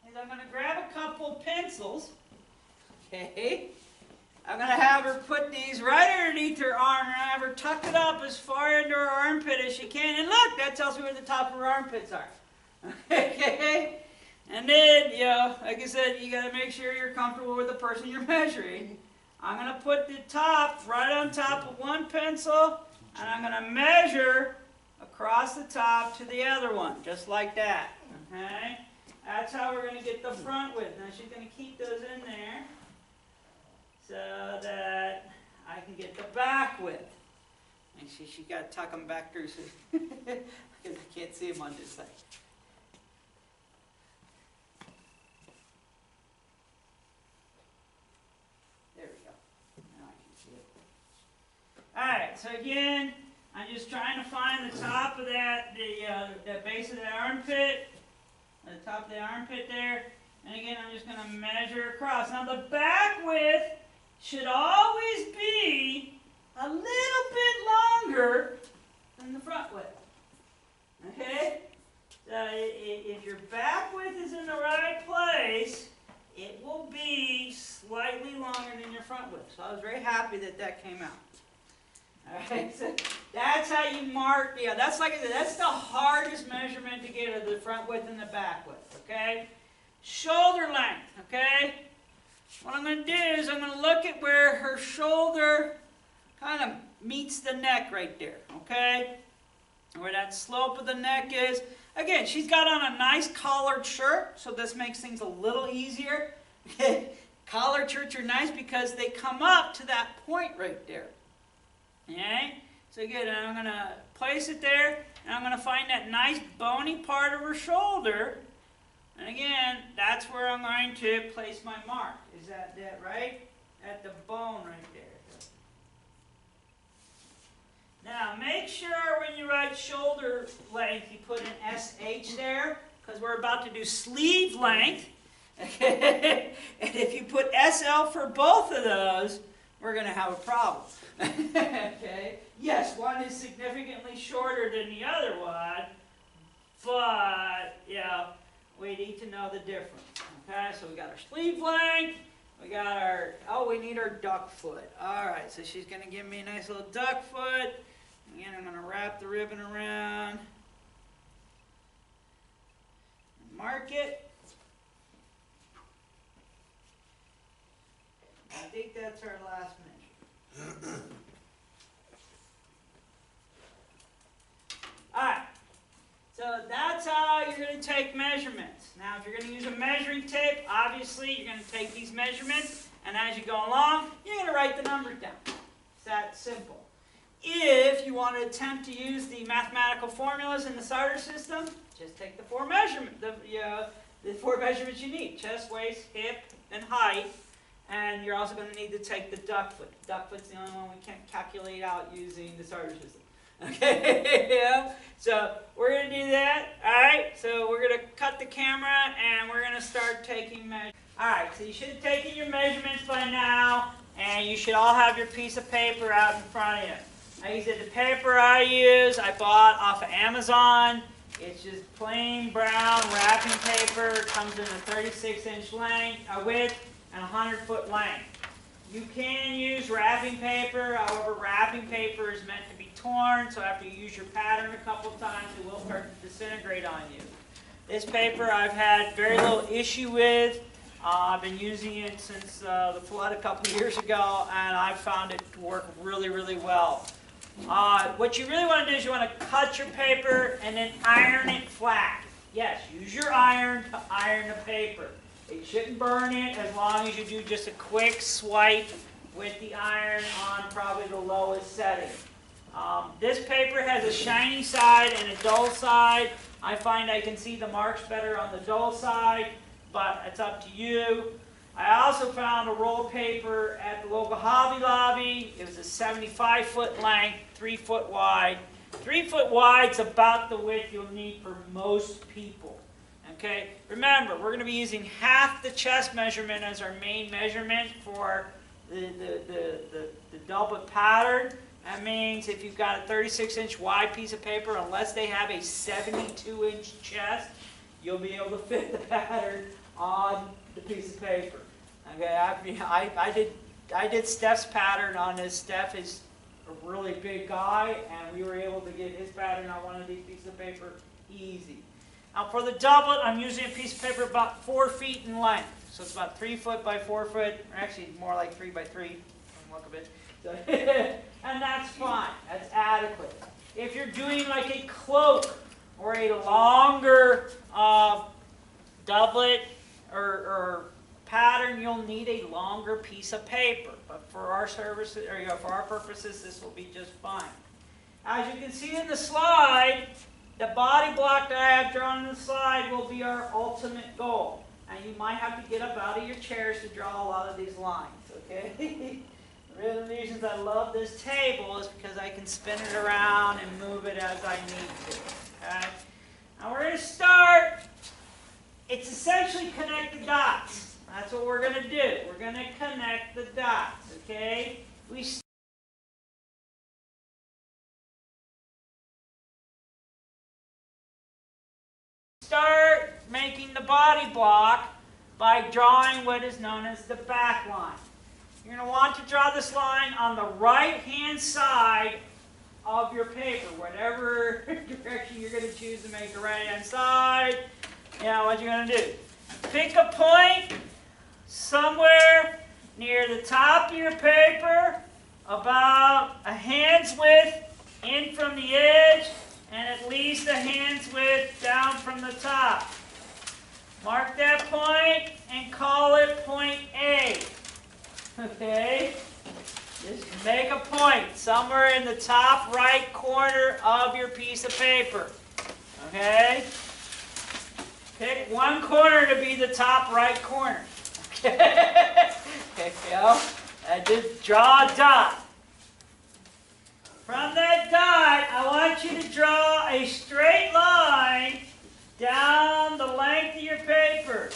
is I'm going to grab a couple pencils. Okay? I'm going to have her put these right underneath her arm and have her tuck it up as far into her armpit as she can. And look, that tells me where the top of her armpits are. Okay? And then, you know, like I said, you got to make sure you're comfortable with the person you're measuring. I'm going to put the top right on top of one pencil, and I'm going to measure across the top to the other one, just like that. Okay? That's how we're going to get the front width. Now she's going to keep those in there so that I can get the back width. And she got to tuck them back through so because I can't see them on this side. There we go. Now I can see it. Alright, so again, I'm just trying to find the top of that, the base of the armpit, the top of the armpit there. And again, I'm just going to measure across. Now the back width should always be a little bit longer than the front width. Okay? So if your back width is in the right place, it will be slightly longer than your front width. So I was very happy that that came out. Alright, so that's how you mark, that's like I said, that's the hardest measurement to get of the front width and the back width, okay? Shoulder length, okay? What I'm going to do is I'm going to look at where her shoulder kind of meets the neck right there, okay? Where that slope of the neck is. Again, she's got on a nice collared shirt, so this makes things a little easier. Collared shirts are nice because they come up to that point right there. Okay? So again, I'm going to place it there, and I'm going to find that nice bony part of her shoulder. And again, that's where I'm going to place my mark. Is that right? At the bone right there. Now, make sure when you write shoulder length, you put an SH there, because we're about to do sleeve length. Okay? And if you put SL for both of those, we're going to have a problem. Okay? Yes, one is significantly shorter than the other one, but, yeah, we need to know the difference. Okay, so we got our sleeve length, we got our, we need our duck foot. Alright, so she's going to give me a nice little duck foot. Again, I'm going to wrap the ribbon around, mark it. I think that's our last measure. Alright, so that's how you're going to take measurements. Now, if you're going to use a measuring tape, obviously you're going to take these measurements, and as you go along, you're going to write the numbers down. It's that simple. If you want to attempt to use the mathematical formulas in the starter system, just take the four measurements, the four measurements you need: chest, waist, hip, and height. And you're also going to need to take the duck foot. Duck foot's the only one we can't calculate out using the starter system. Okay, yeah. So we're going to do that. All right. So we're going to cut the camera and we're going to start taking measurements. All right. So you should have taken your measurements by now, and you should all have your piece of paper out in front of you. Like I said, the paper I use, I bought off of Amazon. It's just plain brown wrapping paper. It comes in a 36-inch width and 100-foot length. You can use wrapping paper, however, wrapping paper is meant to be torn, so after you use your pattern a couple times, it will start to disintegrate on you. This paper I've had very little issue with. I've been using it since the flood a couple years ago, and I've found it to work really, really well. What you really want to do is you want to cut your paper and then iron it flat. Yes, use your iron to iron the paper. It shouldn't burn it as long as you do just a quick swipe with the iron on probably the lowest setting. This paper has a shiny side and a dull side. I find I can see the marks better on the dull side, but it's up to you. I also found a roll of paper at the local Hobby Lobby. It was a 75-foot length, 3 foot wide. 3 foot wide is about the width you'll need for most people. Okay, remember, we're going to be using half the chest measurement as our main measurement for the doublet pattern. That means if you've got a 36-inch wide piece of paper, unless they have a 72-inch chest, you'll be able to fit the pattern on the piece of paper. Okay, I did Steph's pattern on this. Steph is a really big guy, and we were able to get his pattern on one of these pieces of paper easy. Now for the doublet, I'm using a piece of paper about 4 feet in length. So it's about 3 foot by 4 foot, or actually more like 3 by 3. Look a bit. So and that's fine. That's adequate. If you're doing like a cloak or a longer doublet or pattern, you'll need a longer piece of paper. But for our services, or for our purposes, this will be just fine. As you can see in the slide, the body block that I have drawn in the slide will be our ultimate goal. And you might have to get up out of your chairs to draw a lot of these lines, okay? One of the reasons I love this table is because I can spin it around and move it as I need to, okay? Now we're going to start. It's essentially connect the dots. That's what we're going to do. We're going to connect the dots, okay? We start making the body block by drawing what is known as the back line. You're going to want to draw this line on the right-hand side of your paper, whatever direction you're going to choose to make the right-hand side. You know what you're going to do. Pick a point somewhere near the top of your paper, about a hand's width in from the edge, and at least a hand's width down from the top. Mark that point and call it point A. Okay? Just make a point somewhere in the top right corner of your piece of paper. Okay? Pick one corner to be the top right corner. Okay? There you go. And just draw a dot. From that dot, I want you to draw a straight line down the length of your paper.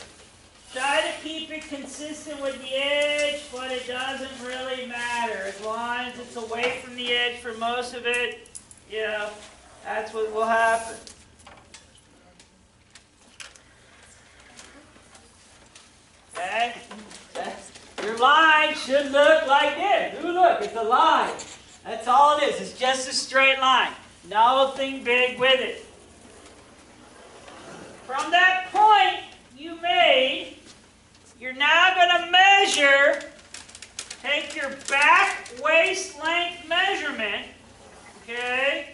Try to keep it consistent with the edge, but it doesn't really matter. As long as it's away from the edge for most of it, you know, that's what will happen. Okay? Your line should look like this. Ooh, look, it's a line. That's all it is. It's just a straight line. Nothing big with it. From that point you made, you're now going to measure, take your back waist length measurement, okay,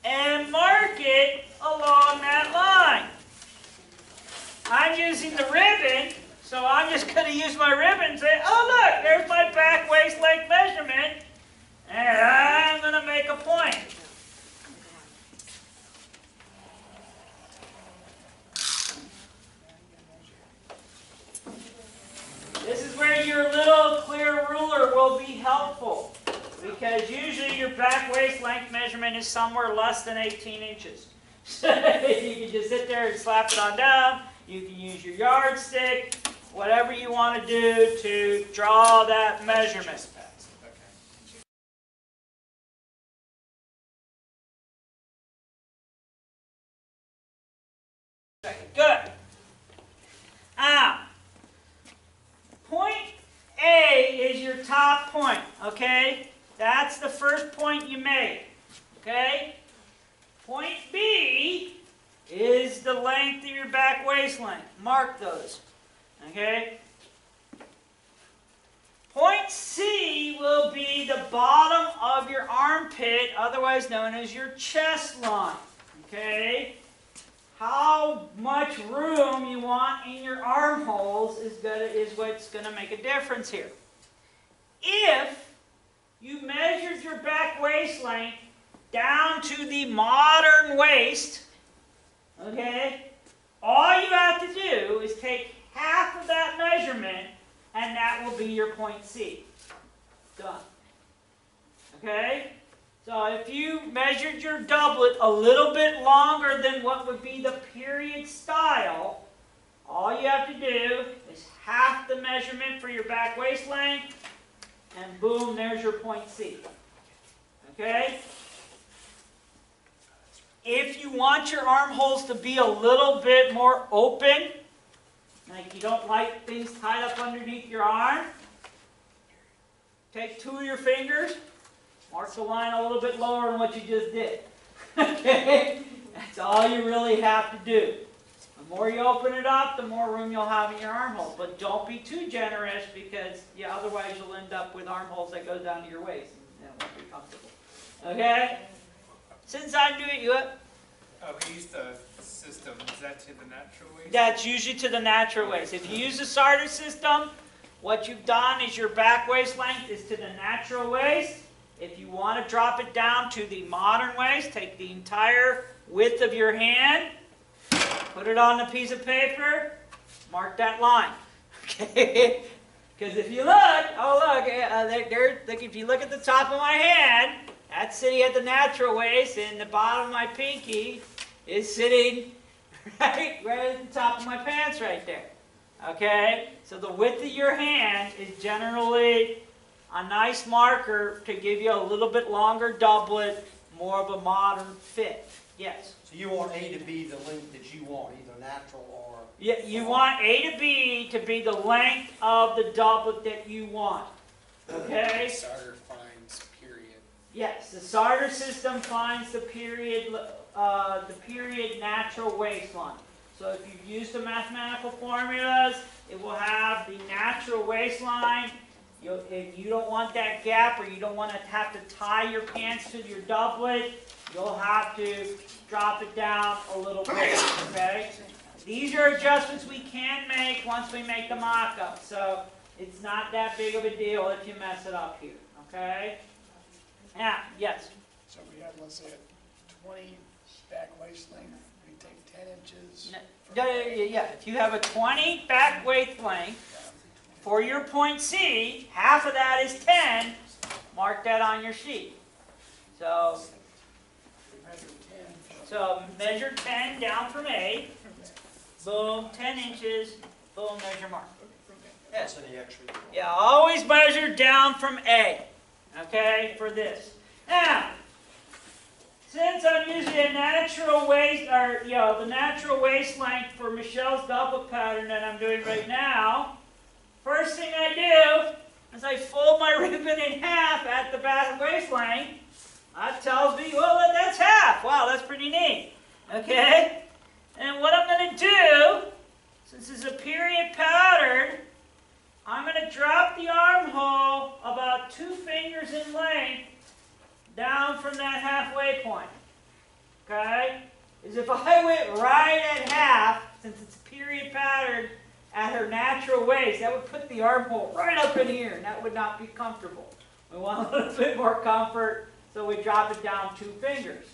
and mark it along that line. I'm using the ribbon, so I'm just going to use my ribbon and say, oh look, there's my back waist length measurement, and I'm going to make a point. This is where your little clear ruler will be helpful, because usually your back waist length measurement is somewhere less than 18 inches. You can just sit there and slap it on down. You can use your yardstick, whatever you want to do to draw that measurement. Good. Now, point A is your top point, okay? That's the first point you made, okay? Point B is the length of your back waist length. Mark those, okay? Point C will be the bottom of your armpit, otherwise known as your chest line, okay? How much room you want in your armholes is what's going to make a difference here. If you measured your back waist length down to the modern waist, okay, all you have to do is take half of that measurement, and that will be your point C. Done. Okay? So if you measured your doublet a little bit longer than what would be the period style, all you have to do is half the measurement for your back waist length, and boom, there's your point C. Okay? If you want your armholes to be a little bit more open, like you don't like things tied up underneath your arm, take 2 of your fingers, mark the line a little bit lower than what you just did. Okay? That's all you really have to do. The more you open it up, the more room you'll have in your armholes. But don't be too generous, because otherwise you'll end up with armholes that go down to your waist, and it won't be comfortable. Okay? Since I do it, you up?
We use the system. Is that to the natural waist?
That's usually to the natural waist. If you use the starter system, what you've done is your back waist length is to the natural waist. If you want to drop it down to the modern waist, take the entire width of your hand, put it on a piece of paper, mark that line. Okay? Because if you look, if you look at the top of my hand, that's sitting at the natural waist, and the bottom of my pinky is sitting right at the top of my pants right there. Okay? So the width of your hand is generally a nice marker to give you a little bit longer doublet, more of a modern fit. Yes?
So you want A to be the length that you want, either natural or...
Yeah, you want A to B to be the length of the doublet that you want. Okay?
Starter finds period.
Yes, the starter system finds the period natural waistline. So if you use the mathematical formulas, it will have the natural waistline. If you don't want that gap, or you don't want to have to tie your pants to your doublet, you'll have to drop it down a little bit. Okay? These are adjustments we can make once we make the mock-up. So it's not that big of a deal if you mess it up here. Okay? Yeah, yes.
So we have, let's say, a 20 back waist length, we take 10 inches.
Yeah, if you have a 20 back waist length for your point C, half of that is 10, mark that on your sheet. So measure 10 down from A, boom, 10 inches, boom, there's your mark.
That's any extra.
Yeah, always measure down from A, okay, for this. Now, since I'm using a natural waist, or the natural waist length for Michelle's doublet pattern that I'm doing right now, first thing I do is I fold my ribbon in half at the back waist length. That tells me, well, that's half. Wow, that's pretty neat. Okay? And what I'm going to do, since it's a period pattern, I'm going to drop the armhole about 2 fingers in length down from that halfway point. Okay? Is if I went right at half, since it's a period pattern, at her natural waist, that would put the armhole right up in here, and that would not be comfortable. We want a little bit more comfort, so we drop it down 2 fingers.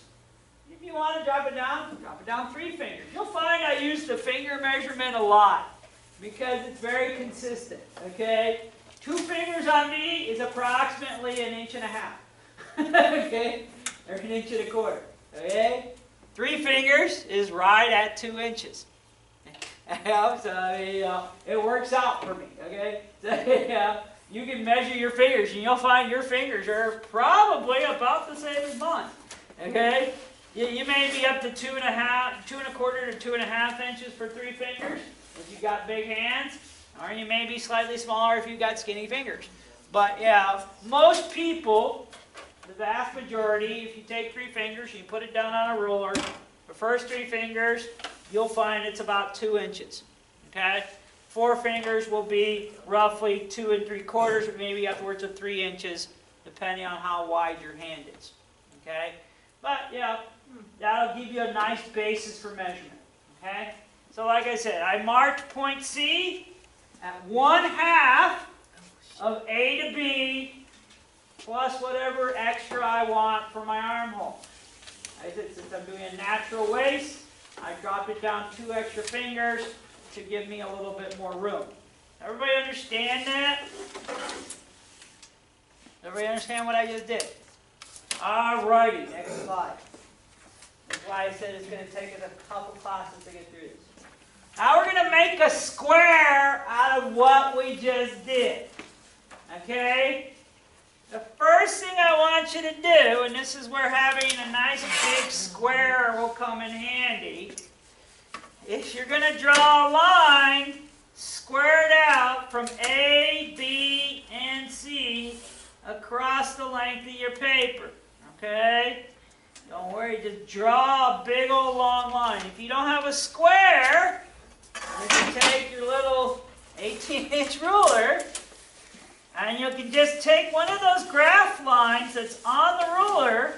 If you want to drop it down 3 fingers. You'll find I use the finger measurement a lot, because it's very consistent, okay? 2 fingers on me is approximately 1.5 inches. Okay? Or 1.25 inches. Okay? 3 fingers is right at 2 inches. So, it works out for me, okay? So, you can measure your fingers, and you'll find your fingers are probably about the same as mine, okay? You may be up to 2.25 to 2.5 inches for 3 fingers if you've got big hands, or you may be slightly smaller if you've got skinny fingers. But yeah, most people, the vast majority, if you take 3 fingers and you put it down on a ruler, the first 3 fingers, you'll find it's about 2 inches. Okay? 4 fingers will be roughly 2 3/4, or maybe upwards of 3 inches, depending on how wide your hand is. Okay? But yeah, that'll give you a nice basis for measurement. Okay? So like I said, I marked point C at 1/2 of A to B plus whatever extra I want for my armhole. I said, since I'm doing a natural waist, I dropped it down 2 extra fingers to give me a little bit more room. Everybody understand that? Everybody understand what I just did? Alrighty, next slide. That's why I said it's going to take us a couple classes to get through this. Now we're going to make a square out of what we just did. Okay? The first thing I want you to do, and this is where having a nice big square will come in handy, is you're going to draw a line squared out from A, B, and C across the length of your paper. Okay? Don't worry, just draw a big old long line. If you don't have a square, you can take your little 18-inch ruler, and you can just take one of those graph lines that's on the ruler,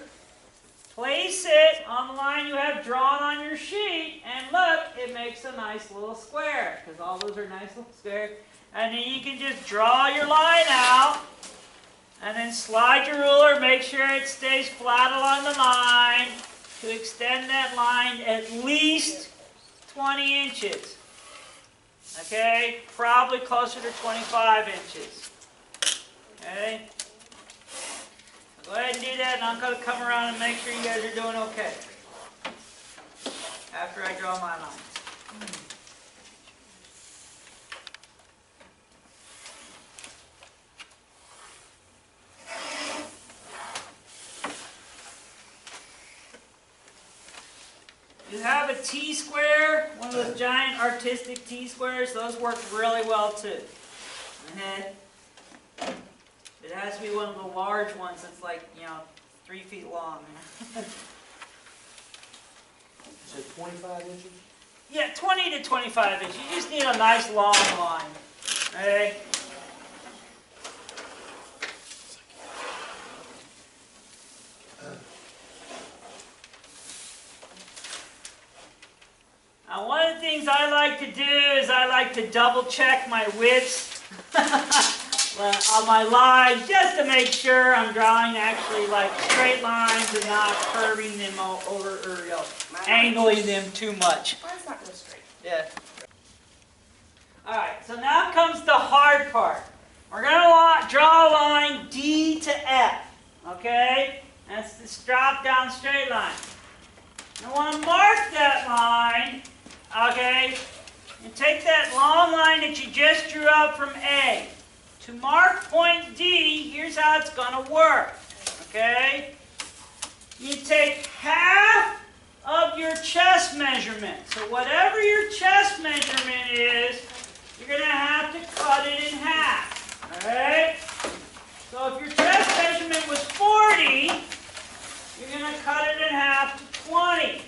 place it on the line you have drawn on your sheet, and look, it makes a nice little square, because all those are nice little squares. And then you can just draw your line out, and then slide your ruler, make sure it stays flat along the line, to extend that line at least 20 inches. Okay, probably closer to 25 inches. Okay? So go ahead and do that, and I'm going to come around and make sure you guys are doing okay after I draw my lines. You have a T-square, one of those giant artistic T-squares. Those work really well too. It has to be one of the large ones that's like, 3 feet long.
So 25 inches?
Yeah, 20 to 25 inches. You just need a nice long line. Okay? Now, one of the things I like to do is I like to double check my widths on my lines, just to make sure I'm drawing actually like straight lines and not curving them over or angling them too much.
Mine's not real straight.
Yeah. Alright, so now comes the hard part. We're going to draw a line D to F. Okay? That's this drop down straight line. I want to mark that line. Okay? And take that long line that you just drew out from A. To mark point D, here's how it's going to work. Okay? You take half of your chest measurement. So whatever your chest measurement is, you're going to have to cut it in half. Alright? So if your chest measurement was 40, you're going to cut it in half to 20.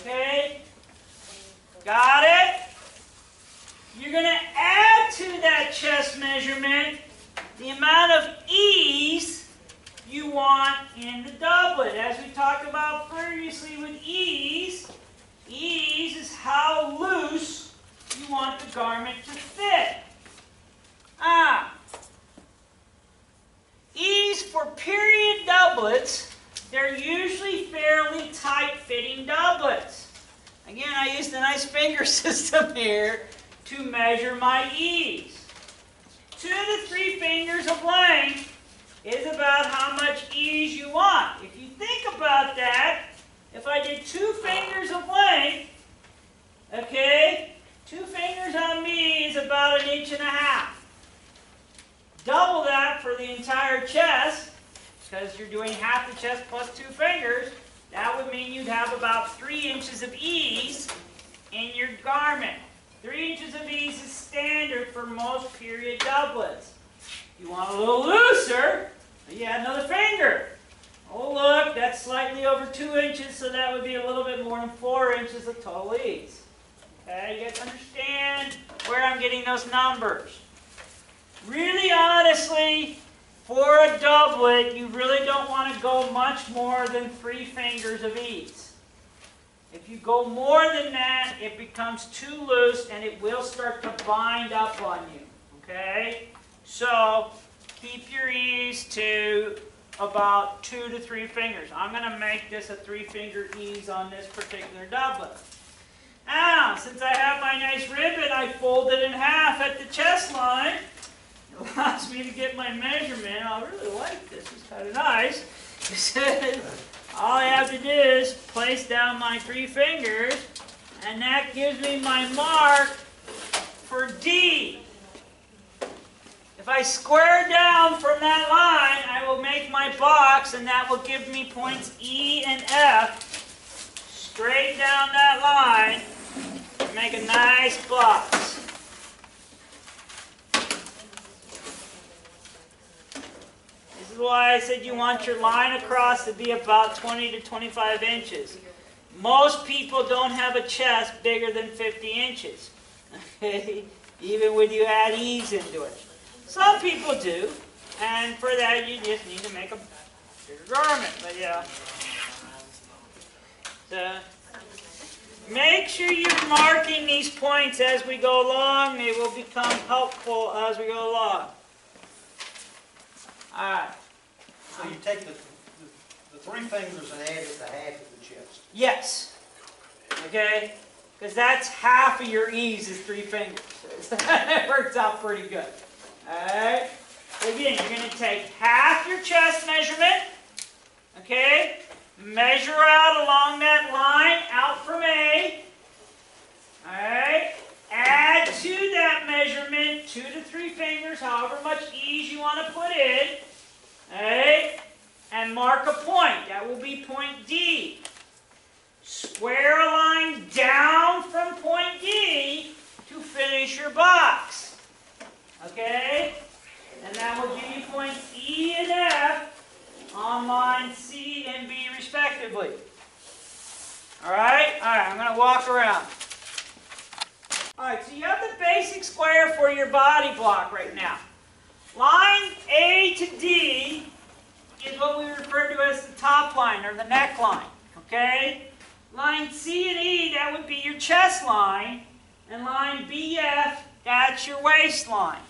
Okay? Got it? You're going to add to that chest measurement the amount of ease you want in the doublet. As we talked about previously with ease is how loose you want the garment to fit. Ease for period doublets, they're usually fairly tight-fitting doublets. Again, I used a nice finger system here to measure my ease. 2 to 3 fingers of length is about how much ease you want. If you think about that, if I did 2 fingers of length, okay, 2 fingers on me is about 1.5 inches. Double that for the entire chest, because you're doing half the chest plus 2 fingers, that would mean you'd have about 3 inches of ease in your garment. 3 inches of ease is standard for most period doublets. You want a little looser, you add another finger. Oh look, that's slightly over 2 inches, so that would be a little bit more than 4 inches of total ease. Okay, you guys understand where I'm getting those numbers? Really honestly, for a doublet, you really don't want to go much more than 3 fingers of ease. If you go more than that, it becomes too loose and it will start to bind up on you. Okay? So, keep your ease to about 2 to 3 fingers. I'm going to make this a 3-finger ease on this particular doublet. Now, since I have my nice ribbon, I fold it in half at the chest line. It allows me to get my measurement. I really like this. It's kind of nice. It says all I have to do is place down my 3 fingers, and that gives me my mark for D. If I square down from that line, I will make my box, and that will give me points E and F straight down that line to make a nice box. This is why I said you want your line across to be about 20 to 25 inches. Most people don't have a chest bigger than 50 inches, okay? Even when you add ease into it. Some people do, and for that you just need to make a bigger garment, but yeah. So, make sure you're marking these points as we go along. They will become helpful as we go along. Alright.
So you take the 3 fingers and add it to half of the chest.
Yes. Okay? Because that's half of your ease is 3 fingers. It works out pretty good. Alright? Again, you're going to take half your chest measurement. Okay? Measure out along that line out from A. Alright? Add to that measurement 2 to 3 fingers, however much ease you want to put in. Alright? And mark a point. That will be point D. Square a line down from point D to finish your box. Okay? And that will give you points E and F on line C and B respectively. Alright? Alright, I'm going to walk around. Alright, so you have the basic square for your body block right now. Line A to D is what we refer to as the top line or the neckline. Okay? Line C and E, that would be your chest line. And line BF, that's your waistline.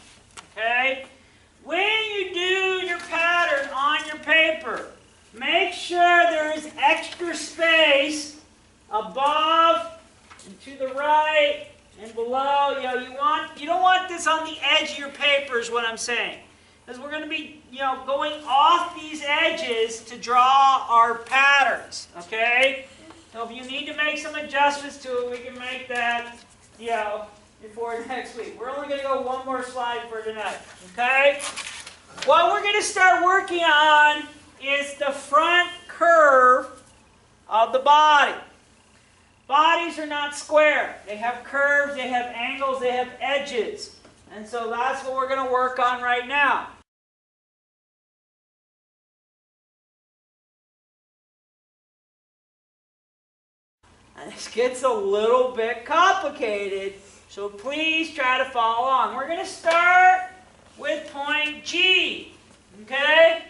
Okay? When you do your pattern on your paper, make sure there is extra space above and to the right and below. You don't want this on the edge of your paper is what I'm saying. Because we're going to be, going off these edges to draw our patterns. Okay? So if you need to make some adjustments to it, we can make that, before next week. We're only going to go one more slide for tonight. Okay? What we're going to start working on is the front curve of the body. Bodies are not square. They have curves, they have angles, they have edges. And so that's what we're going to work on right now. And this gets a little bit complicated, so please try to follow along. We're going to start with point G, okay?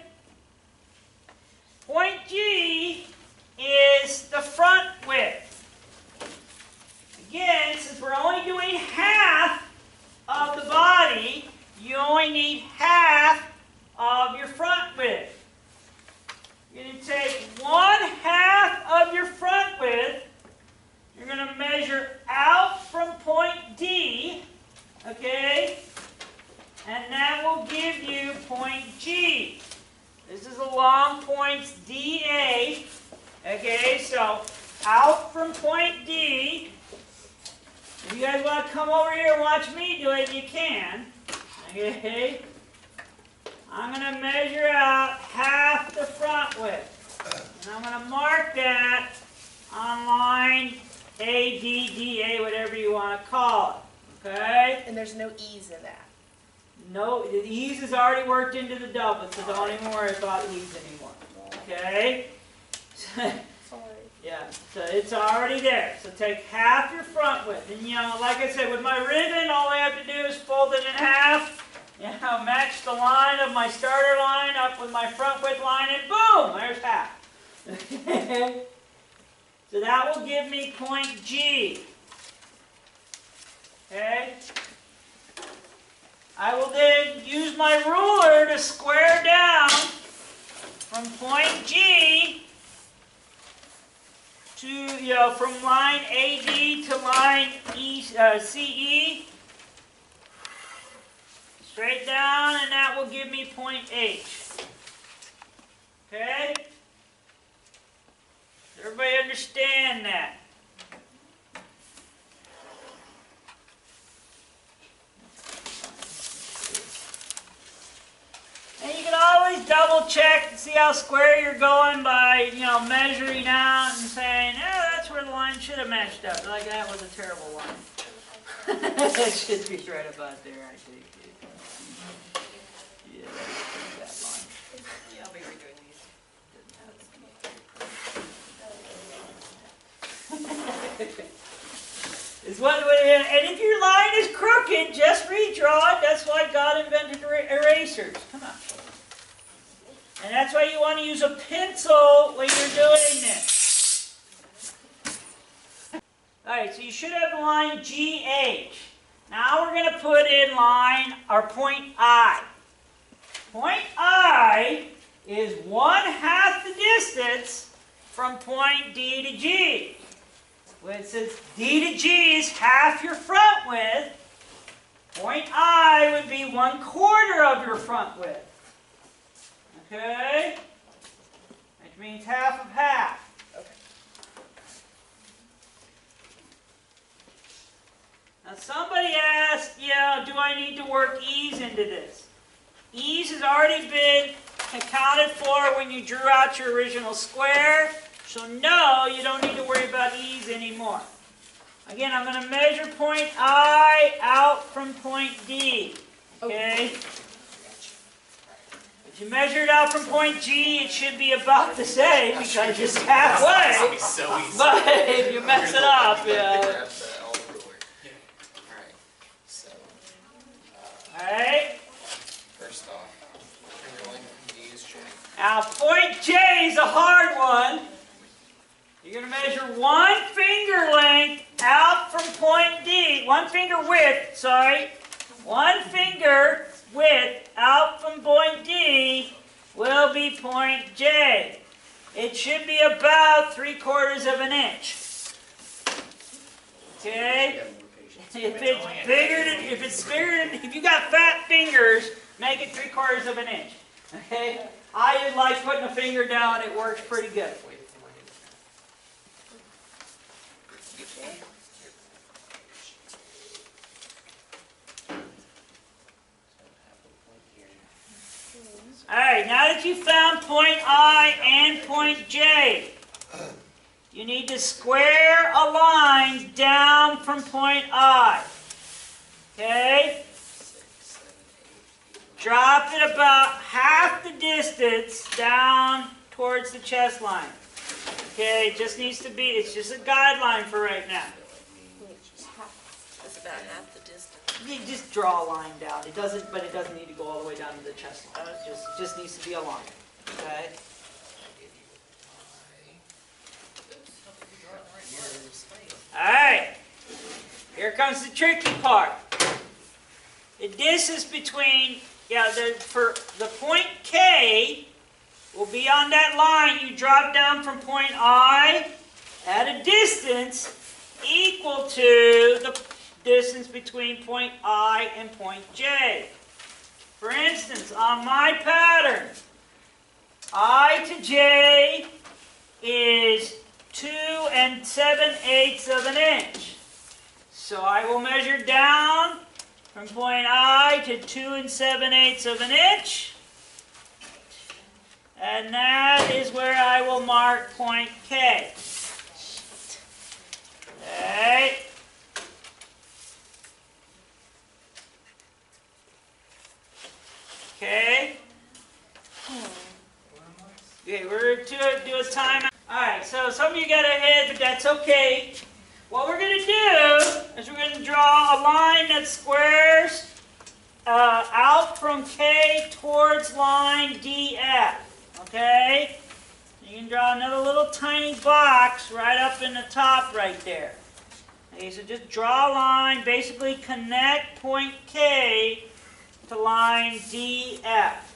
Point G is the front width. Again, since we're only doing half of the body, you only need half of your front width. You're going to take 1/2 of your front width. You're going to measure out from point D, okay? And that will give you point G. This is along points DA, okay? So out from point D. If you guys want to come over here and watch me do it, you can, okay? I'm going to measure out half the front width. And I'm going to mark that on line ADDA, whatever you want to call it. Okay?
And there's no ease in that.
No, the ease is already worked into the doublet, so don't even worry about ease anymore. Okay?
Sorry.
Yeah, so it's already there. So take half your front width. And like I said, with my ribbon, all I have to do is fold it in half. Match the line of my starter line up with my front width line, and boom, there's half. So that will give me point G. Okay? I will then use my ruler to square down from point G to, from line AD to line CE. Straight down, and that will give me point H. Okay? Does everybody understand that? And you can always double check and see how square you're going by, measuring out and saying, oh, that's where the line should have matched up. Like, that was a terrible line. It should be right about there, I think. Yeah, that line.
Yeah, I'll be redoing
Is what, and if your line is crooked, just redraw it. That's why God invented erasers. Come on. And that's why you want to use a pencil when you're doing this. Alright, so you should have the line GH. Now we're going to put in line, or point I. Point I is 1/2 the distance from point D to G. When it says D to G is half your front width, point I would be 1/4 of your front width. Okay? Which means half of half.
Okay.
Now somebody asked, do I need to work ease into this? Ease has already been accounted for when you drew out your original square. So no, you don't need to worry about ease anymore. Again, I'm going to measure point I out from point D. Okay? If you measure it out from point G, it should be about the same because it's halfway.
It's so easy.
But if you mess it up,
Grab the old ruler. Alright, so,
Alright?
first off, finger length from D is J.
Now, point J is a hard one. You're going to measure 1 finger length out from point D. 1 finger width, sorry. 1 finger width out from point D will be point J. It should be about 3/4 of an inch. Okay? If you got fat fingers, make it 3/4 of an inch. Okay? I just like putting a finger down, it works pretty good. Alright, now that you've found point I and point J, you need to square a line down from point I. Okay? Drop it about half the distance down towards the chest line. Okay, it just needs to be, it's just a guideline for right now.
It's about half the distance.
You just draw a line down. It doesn't need to go all the way down to the chest line. It just needs to be a line. Okay? Alright. Here comes the tricky part. The distance between, for the point K will be on that line you drop down from point I at a distance equal to the distance between point I and point J. For instance, on my pattern, I to J is 2 7/8 of an inch. So I will measure down from point I to 2 7/8 of an inch. And that is where I will mark point K. Okay. Okay. Okay, we're to do a timeout. Alright, so some of you got ahead, but that's okay. What we're going to do is we're going to draw a line that squares out from K towards line DF. Okay? You can draw another little tiny box right up in the top right there. Okay, so just draw a line, basically connect point K to line DF.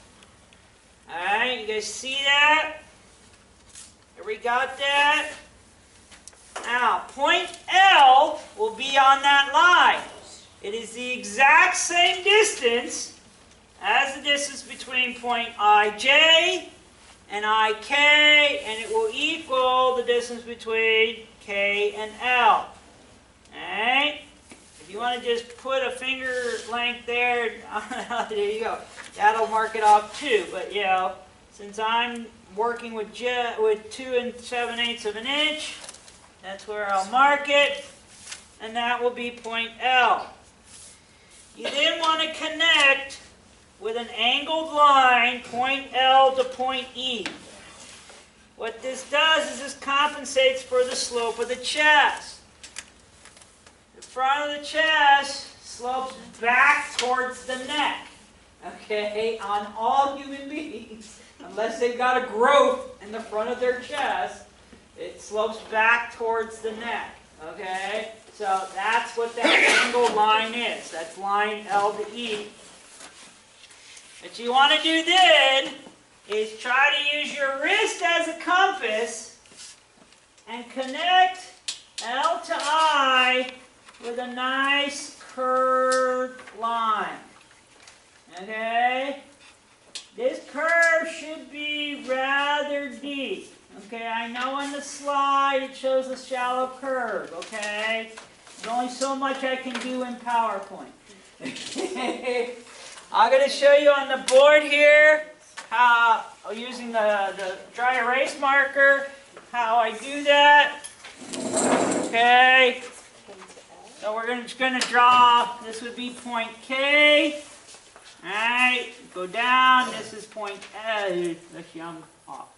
Alright, you guys see that? Everybody got that? Now, point L will be on that line. It is the exact same distance as the distance between point IJ and IK, and it will equal the distance between K and L. Alright? If you want to just put a finger length there, there you go. That'll mark it off too. But you know, since I'm working with 2 7/8 of an inch, that's where I'll mark it, and that will be point L. You then want to connect with an angled line, point L to point E. What this does is this compensates for the slope of the chest. The front of the chest slopes back towards the neck, okay, on all human beings. Unless they've got a growth in the front of their chest, it slopes back towards the neck, okay? So that's what that angled line is. That's line L to E. What you want to do then is try to use your wrist as a compass and connect L to I with a nice curved line. Okay? This curve should be rather deep. Okay, I know on the slide it shows a shallow curve, okay? There's only so much I can do in PowerPoint. I'm going to show you on the board here how, using the dry erase marker, how I do that. Okay, so we're just going to draw, this would be point K. Alright, go down, this is point L, actually I'm off.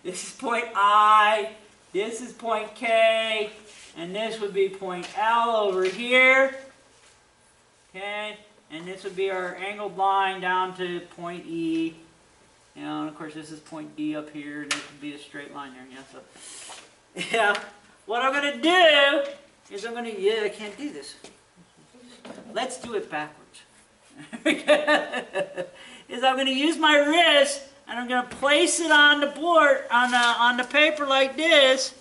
This is point I, this is point K, and this would be point L over here. Okay, and this would be our angled line down to point E. You know, and of course this is point D up here, and this would be a straight line there. Yeah, so, yeah. What I'm going to do is I'm going to, yeah, I can't do this. Let's do it backwards. Is I'm going to use my wrist and I'm going to place it on the board, on the paper like this,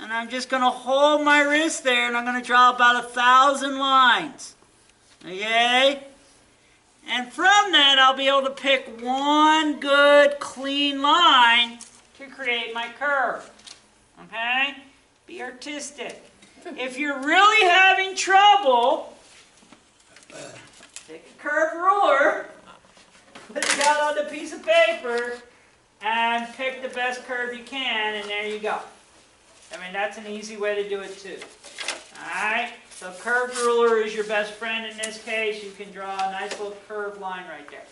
and I'm just going to hold my wrist there, and I'm going to draw about 1,000 lines. Okay? And from that I'll be able to pick one good clean line to create my curve. Okay? Be artistic. If you're really having trouble, take a curved ruler, put it down on the piece of paper, and pick the best curve you can, and there you go. I mean, that's an easy way to do it too. Alright, so curved ruler is your best friend in this case. You can draw a nice little curved line right there.